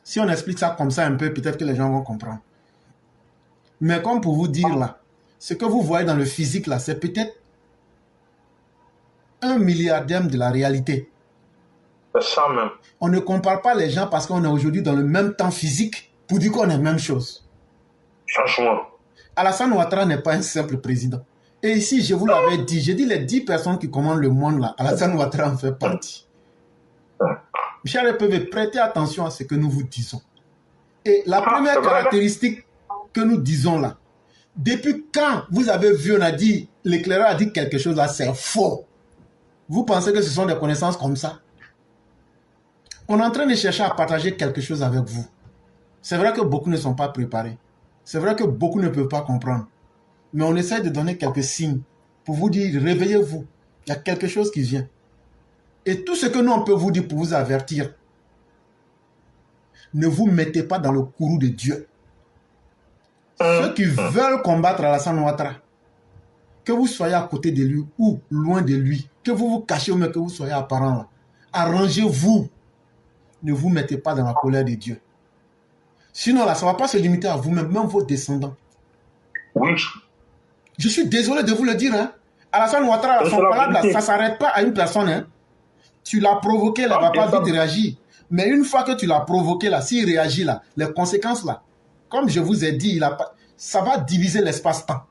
Si on explique ça comme ça un peu, peut-être que les gens vont comprendre. Mais comme pour vous dire là, ce que vous voyez dans le physique là, c'est peut-être 1 milliardième de la réalité. C'est ça même. On ne compare pas les gens parce qu'on est aujourd'hui dans le même temps physique pour dire qu'on est la même chose. Franchement. Alassane Ouattara n'est pas un simple président. Et ici, je vous l'avais dit, j'ai dit les 10 personnes qui commandent le monde là, Alassane Ouattara en fait partie. Michel peuvent prêter attention à ce que nous vous disons. Et la première caractéristique que nous disons là, depuis quand vous avez vu, on a dit, l'éclaireur a dit quelque chose là, c'est faux. Vous pensez que ce sont des connaissances comme ça? On est en train de chercher à partager quelque chose avec vous. C'est vrai que beaucoup ne sont pas préparés. C'est vrai que beaucoup ne peuvent pas comprendre. Mais on essaie de donner quelques signes pour vous dire, réveillez-vous. Il y a quelque chose qui vient. Et tout ce que nous, on peut vous dire pour vous avertir, ne vous mettez pas dans le courroux de Dieu. Ceux qui veulent combattre Alassane Ouattara, que vous soyez à côté de lui ou loin de lui, que vous vous cachez ou même que vous soyez apparent là, arrangez-vous. Ne vous mettez pas dans la colère de Dieu. Sinon là, ça ne va pas se limiter à vous-même, même vos descendants. Oui. Je suis désolé de vous le dire. Hein. Alassane Ouattara, son palabre là, ça ne s'arrête pas à une personne. Hein. Tu l'as provoqué, elle ne va pas vite réagir. Mais une fois que tu l'as provoqué là, s'il réagit là, les conséquences là, comme je vous ai dit, ça va diviser l'espace-temps.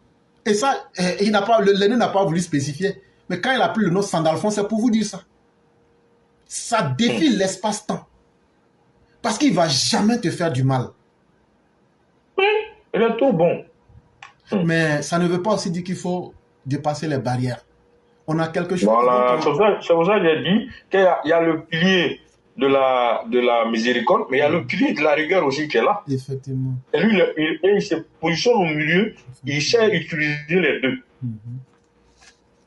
Et ça, l'aîné n'a pas voulu spécifier. Mais quand il a pris le nom Sandalphon, c'est pour vous dire ça. Ça défie l'espace-temps. Parce qu'il ne va jamais te faire du mal. Il est tout bon. Mais ça ne veut pas aussi dire qu'il faut dépasser les barrières. On a quelque chose... Voilà, c'est pour ça que j'ai dit qu'il y a le pilier de la miséricorde, mais il y a le pilier de la rigueur aussi qui est là. Effectivement. Et lui, il se positionne au milieu, il sait utiliser les deux.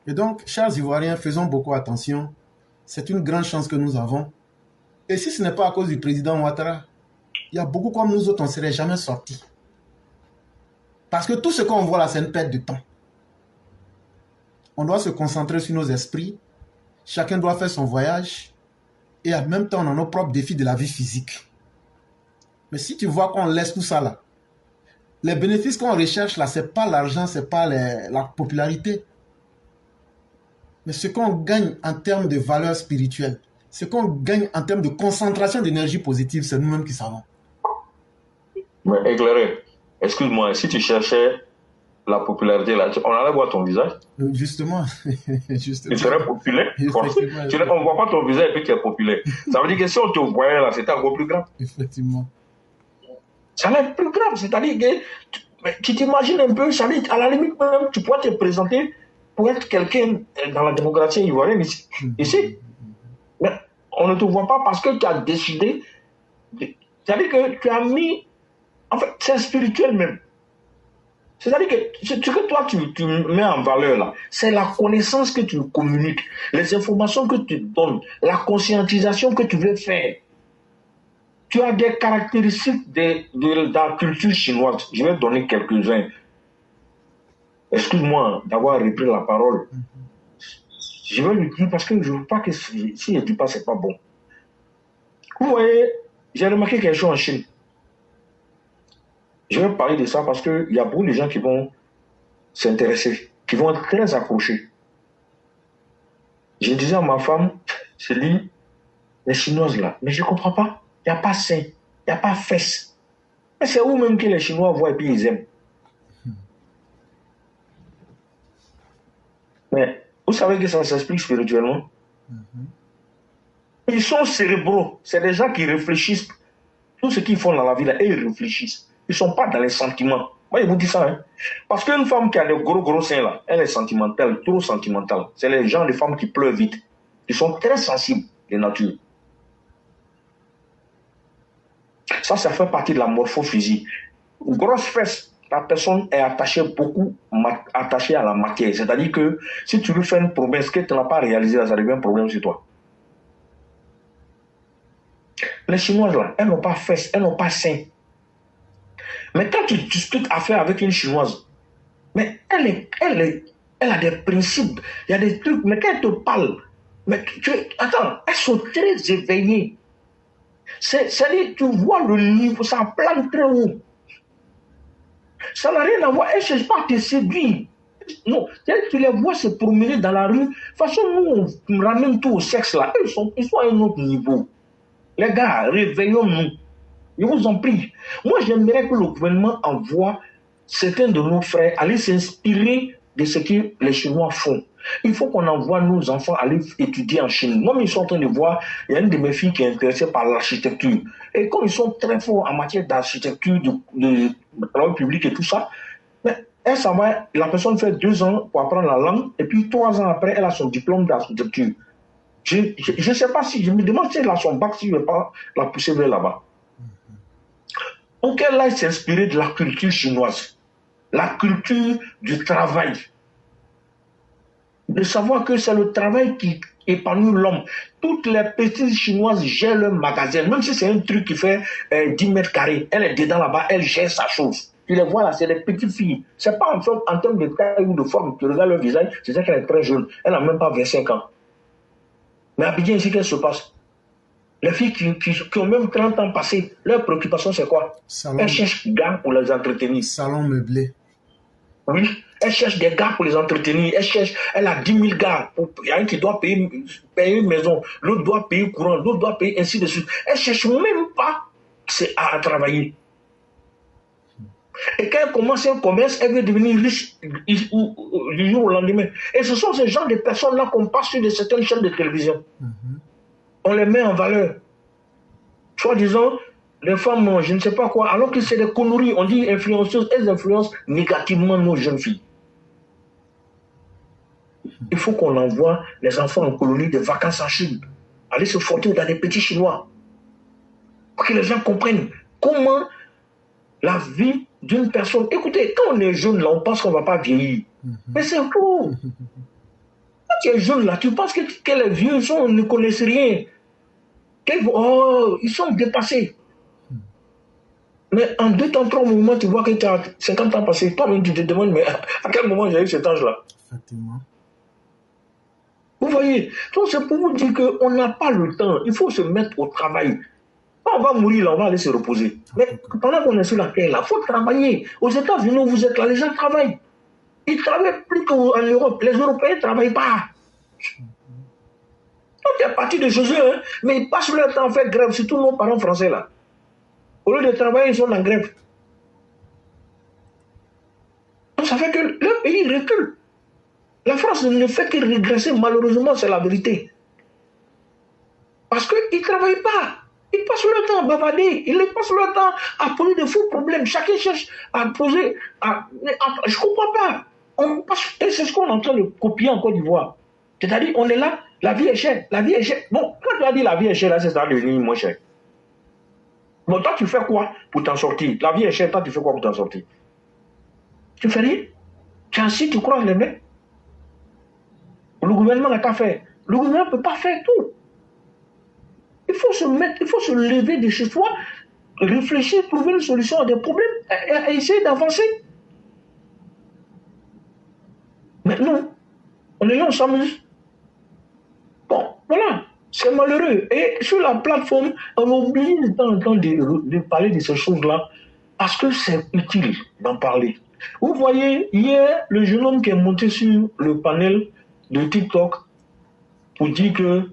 Et donc, chers Ivoiriens, faisons beaucoup attention. C'est une grande chance que nous avons. Et si ce n'est pas à cause du président Ouattara, il y a beaucoup comme nous autres, on ne serait jamais sortis. Parce que tout ce qu'on voit là, c'est une perte de temps. On doit se concentrer sur nos esprits. Chacun doit faire son voyage. Et en même temps, on a nos propres défis de la vie physique. Mais si tu vois qu'on laisse tout ça là, les bénéfices qu'on recherche là, ce n'est pas l'argent, ce n'est pas la popularité. Mais ce qu'on gagne en termes de valeur spirituelle, ce qu'on gagne en termes de concentration d'énergie positive, c'est nous-mêmes qui savons. Mais éclairé, excuse-moi, si tu cherchais la popularité là, on allait voir ton visage. Justement. Tu serais populaire. On ne voit pas ton visage et puis tu es populaire. Ça veut dire que si on te voyait là, c'était encore plus grave. Effectivement. Ça va être plus grave. C'est-à-dire que tu t'imagines un peu, à la limite même, tu pourrais te présenter pour être quelqu'un dans la démocratie ivoirienne ici. Mais on ne te voit pas parce que tu as décidé. C'est-à-dire que tu as mis. En fait, c'est spirituel même. C'est-à-dire que ce que toi tu mets en valeur là, c'est la connaissance que tu communiques, les informations que tu donnes, la conscientisation que tu veux faire. Tu as des caractéristiques de la culture chinoise. Je vais donner quelques-uns. Excuse-moi d'avoir repris la parole. Je vais le dire parce que je ne veux pas que si je ne dis pas, ce n'est pas bon. Vous voyez, j'ai remarqué quelque chose en Chine. Je vais parler de ça parce qu'il y a beaucoup de gens qui vont s'intéresser, qui vont être très accrochés. Je disais à ma femme, je dis, les Chinoises là, mais je ne comprends pas. Il n'y a pas sein, il n'y a pas fesses. Mais c'est où même que les Chinois voient et puis ils aiment. Mais vous savez que ça s'explique spirituellement. Ils sont cérébraux. C'est des gens qui réfléchissent. Tout ce qu'ils font dans la vie, là, ils réfléchissent. Ils ne sont pas dans les sentiments. Moi, je vous dis ça. Hein. Parce qu'une femme qui a des gros seins, là, elle est sentimentale, trop sentimentale. C'est les gens, les femmes qui pleurent vite. Ils sont très sensibles, de nature. Ça fait partie de la morphophysie. Grosse fesse, la personne est attachée attachée à la matière. C'est-à-dire que si tu lui fais une promesse que tu n'as pas réalisée, ça devient un problème sur toi. Les Chinoises, là, elles n'ont pas fesses, elles n'ont pas seins. Mais quand tu discutes affaire avec une Chinoise, mais elle a des principes, il y a des trucs, mais quand elle te parle, mais attends, elles sont très éveillées. C'est-à-dire, tu vois le niveau, ça plane très haut. Ça n'a rien à voir, elles ne cherchent pas à te séduire. Non, tu les vois se promener dans la rue. De toute façon, nous, on ramène tout au sexe là. Ils sont à un autre niveau. Les gars, réveillons-nous. Je vous en prie. Moi, j'aimerais que le gouvernement envoie certains de nos frères aller s'inspirer de ce que les Chinois font. Il faut qu'on envoie nos enfants aller étudier en Chine. Moi, ils sont en train de voir, il y a une de mes filles qui est intéressée par l'architecture. Et comme ils sont très forts en matière d'architecture, de travail public et tout ça, mais elle s'en va, la personne fait 2 ans pour apprendre la langue, et puis 3 ans après, elle a son diplôme d'architecture. Je ne sais pas si, je me demande si elle a son bac, si je ne vais pas la pousser vers là-bas. Donc elle a s'inspirer de la culture chinoise, la culture du travail. De savoir que c'est le travail qui épanouit l'homme. Toutes les petites chinoises gèrent leur magasin, même si c'est un truc qui fait 10 mètres carrés. Elle est dedans là-bas, elle gère sa chose. Tu les vois là, c'est des petites filles. C'est pas en termes de taille ou de forme. Tu regardes leur visage, c'est ça qu'elle est très jeune. Elle n'a même pas 25 ans. Mais à Abidjan, ici, qu'est-ce qui se passe? Les filles qui ont même 30 ans passés, leur préoccupation, c'est quoi? Elles cherchent des gars pour les entretenir. Salon meublé. Oui, elles cherchent des gars pour les entretenir. Elle a 10 000 gars. Il y a un qui doit payer une maison, l'autre doit payer courant, l'autre doit payer ainsi de suite. Elle ne cherche même pas à travailler. Et quand elle commence un commerce, elle veut devenir riche du jour au lendemain. Et ce sont ces genres de personnes-là qu'on passe sur certaines chaînes de télévision. On les met en valeur. Soit disant, les femmes, je ne sais pas quoi, alors que c'est des conneries, on dit influenceuses, elles influencent négativement nos jeunes filles. Il faut qu'on envoie les enfants en colonie de vacances en Chine, aller se frotter dans des petits Chinois, pour que les gens comprennent comment la vie d'une personne. Écoutez, quand on est jeune, là, on pense qu'on ne va pas vieillir. Mais c'est faux. Quand tu es jeune, là, tu penses que les vieux ne connaissent rien. Ils sont dépassés. Mais en 2 temps, 3 moments, tu vois que tu as 50 ans passés. Toi-même, tu te demandes, mais à quel moment j'ai eu cet âge-là? Effectivement. Vous voyez, donc c'est pour vous dire qu'on n'a pas le temps. Il faut se mettre au travail. Quand on va mourir, là, on va aller se reposer. Mais pendant qu'on est sur la terre, là, il faut travailler. Aux États-Unis, où vous êtes là, les gens travaillent. Ils ne travaillent plus qu'en Europe. Les Européens ne travaillent pas. Donc, il y a partie de choses, hein, mais ils passent leur temps à faire grève, surtout nos parents français, là. Au lieu de travailler, ils sont en grève. Donc, ça fait que le pays recule. La France ne fait que régresser, malheureusement, c'est la vérité. Parce qu'ils ne travaillent pas. Ils passent leur temps à bavarder, ils passent leur temps à poser de faux problèmes. Chacun cherche à poser. Je ne comprends pas. Et c'est ce qu'on est en train de copier en Côte d'Ivoire. C'est-à-dire, on est là, la vie est chère, la vie est chère. Bon, quand tu as dit la vie est chère, là, c'est ça devenir moins cher. Bon, toi, tu fais quoi pour t'en sortir? La vie est chère, toi, tu fais quoi pour t'en sortir? Tu fais rien. Tu es assis, tu croises les mains. Le gouvernement n'a qu'à faire. Le gouvernement ne peut pas faire tout. Il faut se lever de chez soi, réfléchir, trouver une solution à des problèmes et essayer d'avancer. Mais non, on est là, on s'amuse. Bon, voilà, c'est malheureux. Et sur la plateforme, on oublie de temps en temps de parler de ces choses-là parce que c'est utile d'en parler. Vous voyez, hier, le jeune homme qui est monté sur le panel de TikTok pour dire que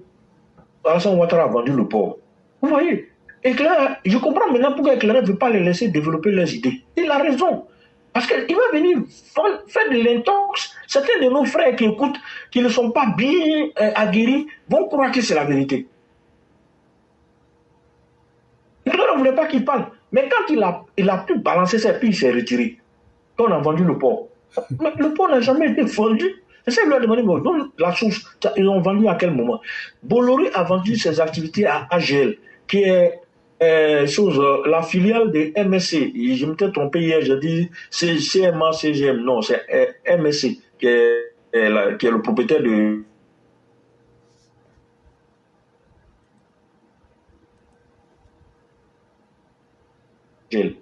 Alassane Ouattara a vendu le port. Vous voyez, Éclair, je comprends maintenant pourquoi Éclair ne veut pas les laisser développer leurs idées. Il a raison. Parce qu'il va venir faire de l'intox. Certains de nos frères qui écoutent, qui ne sont pas bien aguerris, vont croire que c'est la vérité. Éclair ne voulait pas qu'il parle. Mais quand il a pu balancer ça, puis il s'est retiré. Quand on a vendu le port. Mais le port n'a jamais été vendu. Et ça, il lui a demandé, donc la source, ils l'ont vendu à quel moment? Bolloré a vendu ses activités à AGL, qui est la filiale de MSC. Je m'étais trompé hier, j'ai dit c'est CMA, CGM. Non, c'est MSC qui est le propriétaire de AGL.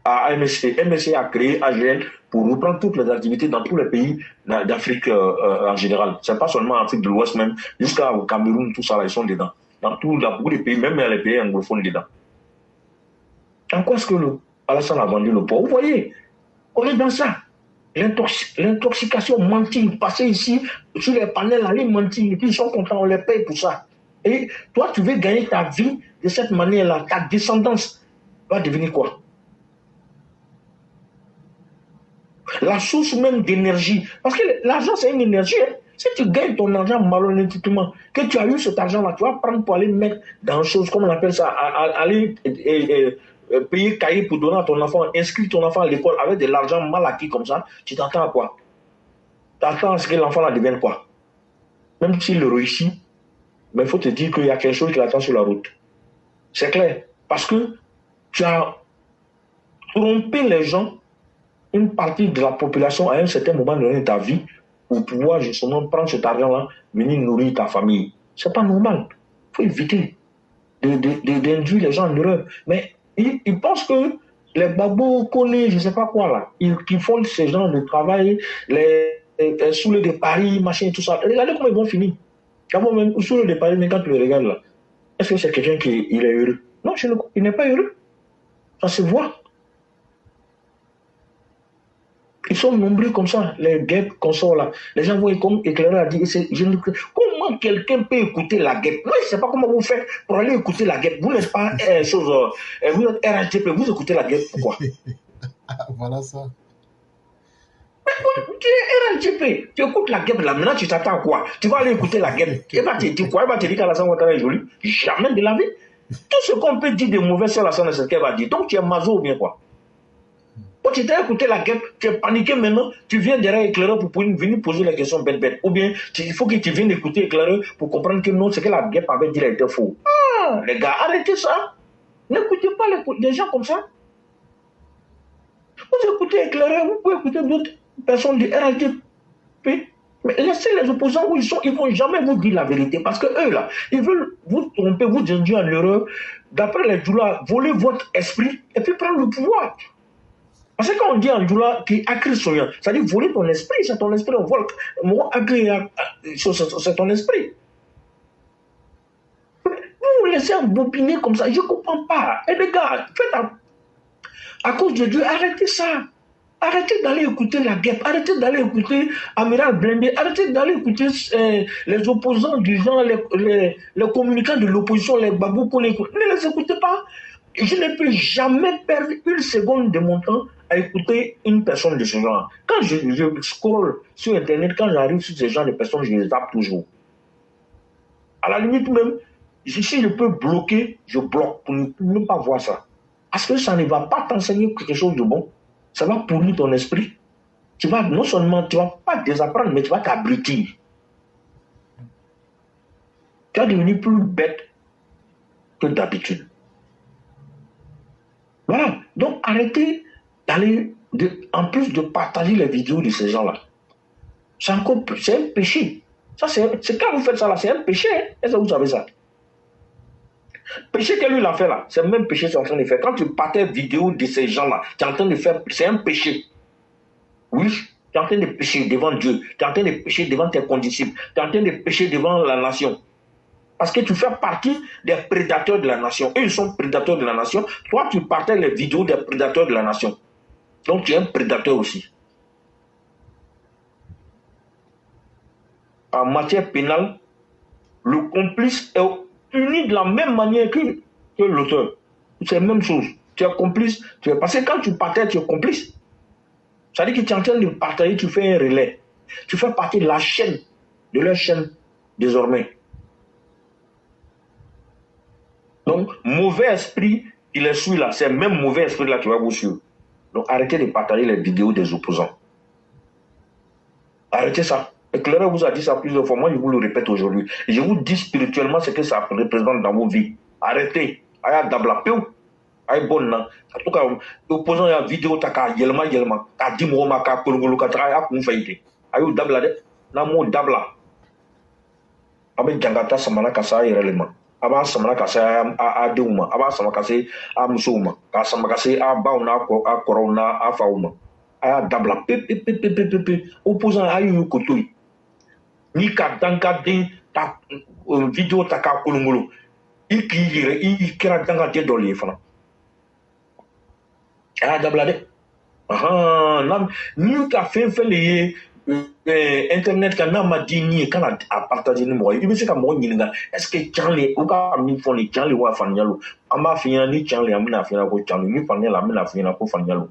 MSC a créé AGL pour reprendre toutes les activités dans tous les pays d'Afrique en général. C'est pas seulement en Afrique de l'Ouest même, jusqu'au Cameroun, tout ça, là, ils sont dedans. Dans beaucoup de pays, même les pays anglophones dedans. En quoi est-ce que Alassane a vendu le port? Vous voyez, on est dans ça. L'intoxication, mentir, passer ici, sur les panels, aller mentir, et puis ils sont contents, on les paye pour ça. Et toi, tu veux gagner ta vie de cette manière-là, ta descendance va devenir quoi? La source même d'énergie. Parce que l'argent, c'est une énergie. Hein. Si tu gagnes ton argent malhonnêtement, que tu as eu cet argent-là, tu vas prendre pour aller mettre dans une chose, comme on appelle ça, aller payer cahier pour donner à ton enfant, inscrire ton enfant à l'école avec de l'argent mal acquis comme ça, tu t'attends à quoi? Tu attends à ce que l'enfant-là devienne quoi? Même s'il le réussit, mais il faut te dire qu'il y a quelque chose qui l'attend sur la route. C'est clair. Parce que tu as trompé les gens, une partie de la population à un certain moment donné de ta vie pour pouvoir justement prendre cet argent-là, venir nourrir ta famille. C'est pas normal. Il faut éviter d'induire les gens en erreur. Mais ils pensent que les babos collés, je ne sais pas quoi là, qui font ces gens de travail, les soulets de Paris, machin, tout ça. Regardez comment ils vont finir. Quand même, soulets de Paris, mais quand tu les regardes là, est-ce que c'est quelqu'un qui est heureux? Non, il n'est pas heureux. Ça se voit. Ils sont nombreux comme ça, les guêpes qu'on sort là. Les gens vont comme Éclaireur a dit, comment quelqu'un peut écouter la guêpe? Moi, je ne sais pas comment vous faites pour aller écouter la guêpe. Vous n'êtes pas vous êtes RHTP, vous écoutez la guêpe, pourquoi? Voilà ça. Tu es RHTP, tu écoutes la guêpe là, maintenant tu t'attends à quoi? Tu vas aller écouter la guêpe. Il va te dire quoi? Il va te dire qu'Alassane Ouattara est joli? Jamais de la vie. Tout ce qu'on peut dire de mauvais sur Alassane, c'est ce qu'elle va dire. Donc tu es maso ou bien quoi? Quand tu t'as écouté la guêpe, tu es paniqué maintenant, tu viens derrière Éclaireur pour venir poser la question bête. Ou bien, il faut que tu viennes écouter Éclaireur pour comprendre que non, ce que la guêpe avait dit était faux. Ah, les gars, arrêtez ça. N'écoutez pas les gens comme ça. Vous écoutez Éclaireur, vous pouvez écouter d'autres personnes du RHTP. Mais laissez les opposants où ils sont, ils ne vont jamais vous dire la vérité. Parce que eux, là, ils veulent vous tromper, vous induire en erreur, d'après les Djoula, voler votre esprit et puis prendre le pouvoir. Parce que quand on dit en Djoula qui a créé son lien, ça dit voler ton esprit, c'est ton esprit, on vole. C'est ton esprit. Vous vous laissez embobiner comme ça, je ne comprends pas. Et les gars, faites à cause de Dieu, arrêtez ça. Arrêtez d'aller écouter la guêpe, arrêtez d'aller écouter Amiral Blindé, arrêtez d'aller écouter les opposants du genre, les communicants de l'opposition, les babous qu'on écoute. Ne les écoutez pas. Je ne peux jamais perdre une seconde de mon temps à écouter une personne de ce genre. Quand je scroll sur Internet, quand j'arrive sur ce genre de personnes, je les zappe toujours. À la limite même, Si je peux bloquer, je bloque pour ne pas voir ça. Parce que ça ne va pas t'enseigner quelque chose de bon. Ça va pourrir ton esprit. Tu vas, non seulement, tu ne vas pas désapprendre, mais tu vas t'abrutir. Tu vas devenir plus bête que d'habitude. Voilà. Donc, arrêtez d'aller, en plus de partager les vidéos de ces gens-là. C'est un péché. Ça, c'est quand vous faites ça là, c'est un péché. Hein? Est-ce que vous savez ça? Péché que lui il a fait là, c'est le même péché que tu es en train de faire. Quand tu partages vidéo de ces gens-là, tu es en train de faire, c'est un péché. Oui, tu es en train de pécher devant Dieu, tu es en train de pécher devant tes condisciples, tu es en train de pécher devant la nation. Parce que tu fais partie des prédateurs de la nation. Eux, ils sont prédateurs de la nation. Toi, tu partages les vidéos des prédateurs de la nation. Donc, tu es un prédateur aussi. En matière pénale, le complice est puni de la même manière que l'auteur. C'est la même chose. Tu es complice. Parce que quand tu partages, tu es complice. Ça veut dire que tu es en train de partager, tu fais un relais. Tu fais partie de la chaîne, de leur chaîne, désormais. Donc, mauvais esprit, il est suit là. C'est le même mauvais esprit là qui va vous suivre. Donc, arrêtez de partager les vidéos des opposants. Arrêtez ça. Éclaireur vous a dit ça plusieurs fois. Moi, je vous le répète aujourd'hui. Et je vous dis spirituellement ce que ça représente dans vos vies. Arrêtez. Aya dabla peu. Aïe bon nan. En tout cas, opposant la vidéo taka yelma. Ka di mo ma ka kolongolo ka tra ya kun faite. Ayo dabla de. Na mo dabla. Abe jangata samana kasa yerelema. Aba samana kasa a deuma. Aba samana kasa a musuma. Ka samana kasa a bauna a korona a fauma. Aya dabla pe. Opposant ayo kotoi. Ni ka danga den ta vidéo taka kolongolo. I kira danga de doli fana. Ah, dablade. Ni ka fait les internet ka na ma di ni kana a partager ni mo. I be se ka mo nyinga. Est-ce que Charlie o ka mi fon ni Charlie wa fanyalo. Amba finya ni Charlie amina finya ko Charlie ni fanyala amina finya ko fanyalo.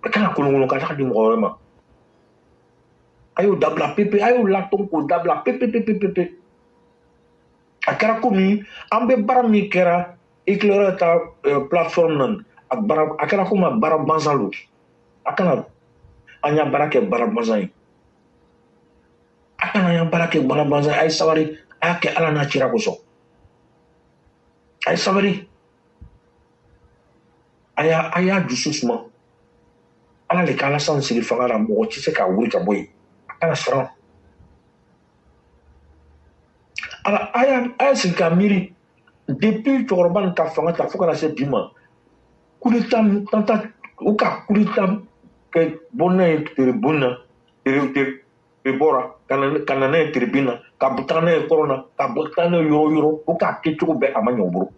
Kana kolongolo ka ta di mo ma. Ayo dabla pepe, ayo laton ko dabla pepe. Akara komi ambe barami kera éclaireur ta plateforme nan. Akana kuma bara banzan lo akana anya barake bara banzan akana anya barake bara banzan ay sabari ake ala na chira ko so ay sabari aya dususuma ala le kala san siri fangara mo ci se ka wuri ka boy akana sara ala aya sin ka miri depuis torban ta fanga ta fukara se bima kulitam tanta uka kulitam ke bonne tribuna bora kanane tribuna kabutane corona kabutane yoro uka kitu be amanyo bro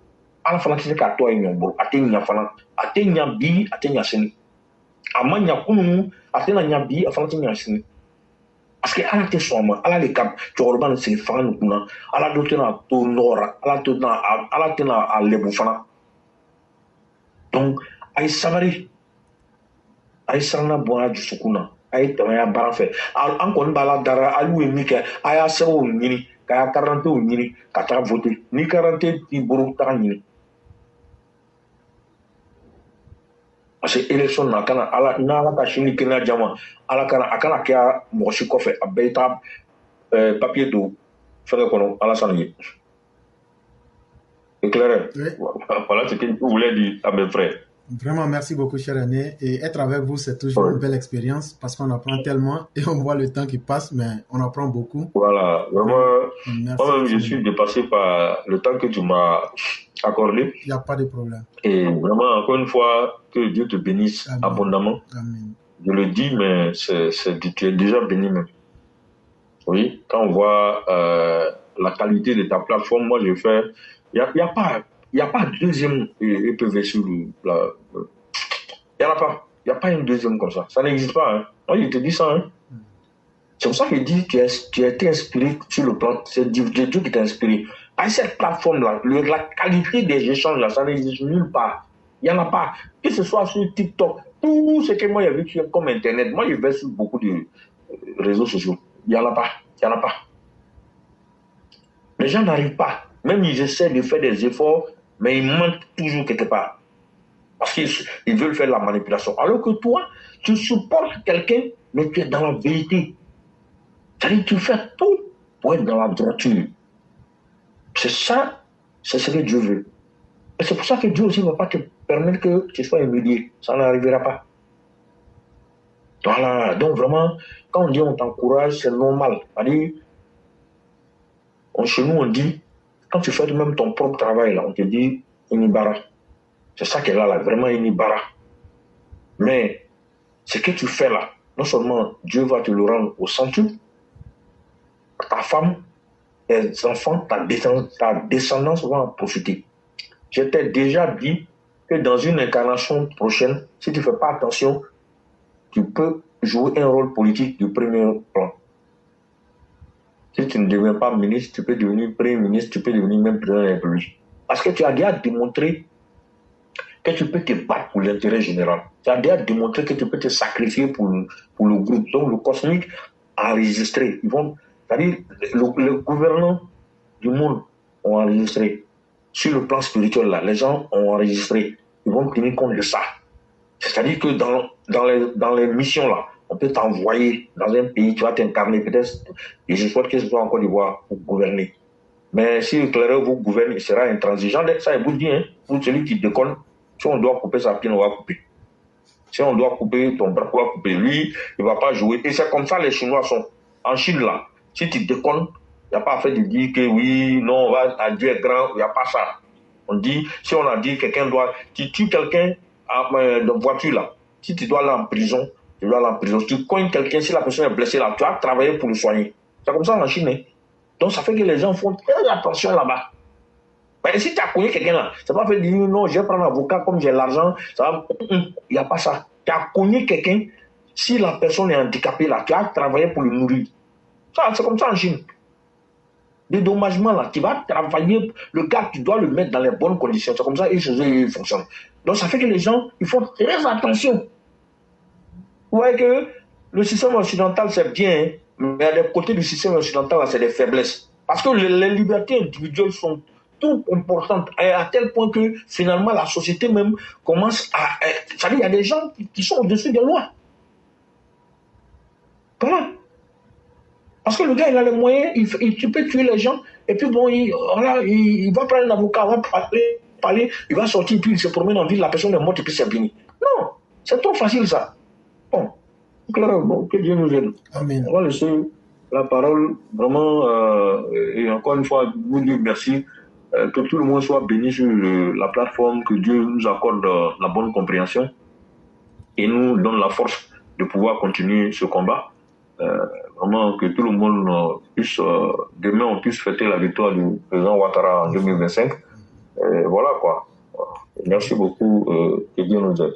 ala fana tise ka to enyo bro atenya fana atenya bi atenya sini amanya kunu atenya nya bi afana tenya sini parce que ala te soma ala le kap chorban se fana kuna ala do tena to nora ala tena a lebu fana. Donc, ay sabari, ay sarana boya jusukuna, ay tamaya baranfe. Ankon bala dara alu emike, aya sebo nyini, kaya 40 nyini, kata voter. Ni 40 ti buru ta nyini. Parce que élection na kana ala na ala ka shini kena jama, ala kana akana kya moshi kofe abeta papier do fere kono ala sanni. Éclaireur. Oui. Voilà ce que je voulais dire à mes frères. Vraiment, merci beaucoup, cher René. Et être avec vous, c'est toujours une belle expérience parce qu'on apprend tellement et on voit le temps qui passe, mais on apprend beaucoup. Voilà, vraiment, moi-même, je suis dépassé par le temps que tu m'as accordé. Il n'y a pas de problème. Et vraiment, encore une fois, que Dieu te bénisse abondamment. Amen. Je le dis, mais tu es déjà béni même. Oui, quand on voit la qualité de ta plateforme, moi, je fais... Il n'y a pas de deuxième EPV sur il n'y en a pas. Il n'y a pas une deuxième comme ça. Ça n'existe pas. Hein. Moi, je te dis ça. Hein. C'est pour ça que je dis que tu as été inspiré sur le plan. C'est Dieu qui t'a inspiré. Par cette plateforme-là, la qualité des échanges, là, ça n'existe nulle part. Il n'y en a pas. Que ce soit sur TikTok, tout ce que moi j'ai vu comme Internet. Moi, je vais sur beaucoup de réseaux sociaux. Il n'y en a pas. Il n'y en a pas. Les gens n'arrivent pas. Même ils essaient de faire des efforts, mais ils mentent toujours quelque part. Parce qu'ils veulent faire de la manipulation. Alors que toi, tu supportes quelqu'un, mais tu es dans la vérité. C'est-à-dire que tu fais tout pour être dans la droiture. C'est ça, c'est ce que Dieu veut. Et c'est pour ça que Dieu aussi ne va pas te permettre que tu sois humilié. Ça n'arrivera pas. Voilà. Donc vraiment, quand on dit on t'encourage, c'est normal. C'est-à-dire, chez nous, on dit, quand tu fais même ton propre travail, là, on te dit Inibara. C'est ça qu'elle a là, vraiment Inibara. Mais ce que tu fais là, non seulement Dieu va te le rendre au centuple, ta femme, tes enfants, ta descendance vont en profiter. Je t'ai déjà dit que dans une incarnation prochaine, si tu ne fais pas attention, tu peux jouer un rôle politique de premier plan. Si tu ne deviens pas ministre, tu peux devenir premier ministre, tu peux devenir même président de la République. Parce que tu as déjà démontré que tu peux te battre pour l'intérêt général. Tu as déjà démontré que tu peux te sacrifier pour le groupe. Donc le cosmique a enregistré. C'est-à-dire, les gouvernants du monde ont enregistré. Sur le plan spirituel, là, les gens ont enregistré. Ils vont tenir compte de ça. C'est-à-dire que dans les missions, là, on peut t'envoyer dans un pays, tu vas t'incarner peut-être, et je souhaite que ce soit en Côte d'Ivoire pour gouverner. Mais si le clerc vous gouverne, il sera intransigeant. Ça, il vous dit, hein, pour celui qui déconne, si on doit couper sa pine, on va couper. Si on doit couper ton bras, on va couper. Lui, il ne va pas jouer. Et c'est comme ça les Chinois sont. En Chine, là, si tu déconnes, il n'y a pas fait de dire que oui, non, Dieu est grand, il n'y a pas ça. On dit, si on a dit quelqu'un doit, tu tues quelqu'un dans voiture là, si tu dois aller en prison, tu dois aller en prison. Si tu cognes quelqu'un, si la personne est blessée là, tu vas travailler pour le soigner. C'est comme ça en Chine. Hein. Donc ça fait que les gens font très attention là-bas. Mais si tu as cogné quelqu'un là, ça va faire dire non, je vais prendre un avocat comme j'ai l'argent, il n'y a pas ça. Tu as cogné quelqu'un, si la personne est handicapée là, tu vas travailler pour le nourrir. Ça, c'est comme ça en Chine. Dédommagement là, tu vas travailler, le gars, tu dois le mettre dans les bonnes conditions. C'est comme ça que ils fonctionnent. Donc ça fait que les gens, ils font très attention. Vous voyez que le système occidental, c'est bien, mais à des côtés du système occidental, là, c'est des faiblesses. Parce que les libertés individuelles sont tout importantes, à tel point que finalement la société même commence à... C'est-à-dire, il y a des gens qui sont au-dessus des lois. Comment? Parce que le gars, il a les moyens, tu peux tuer les gens, et puis bon, il va prendre un avocat, il va parler, il va sortir, puis il se promène en ville, la personne est morte, et puis c'est fini. Non, c'est trop facile ça. Bon, que Dieu nous aide. Amen. On va laisser la parole, vraiment, et encore une fois, vous dire merci, que tout le monde soit béni sur la plateforme, que Dieu nous accorde la bonne compréhension, et nous donne la force de pouvoir continuer ce combat. Vraiment que tout le monde puisse, demain on puisse fêter la victoire du président Ouattara en 2025. Voilà quoi. Merci beaucoup, que Dieu nous aide.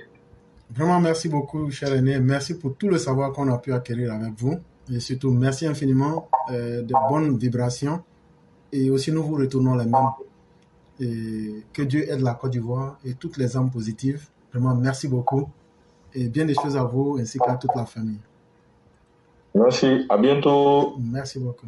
Vraiment merci beaucoup, cher aîné. Merci pour tout le savoir qu'on a pu acquérir avec vous. Et surtout, merci infiniment de bonnes vibrations. Et aussi, nous vous retournons les mêmes. Et que Dieu aide la Côte d'Ivoire et toutes les âmes positives. Vraiment, merci beaucoup. Et bien des choses à vous ainsi qu'à toute la famille. Merci, à bientôt. Merci beaucoup.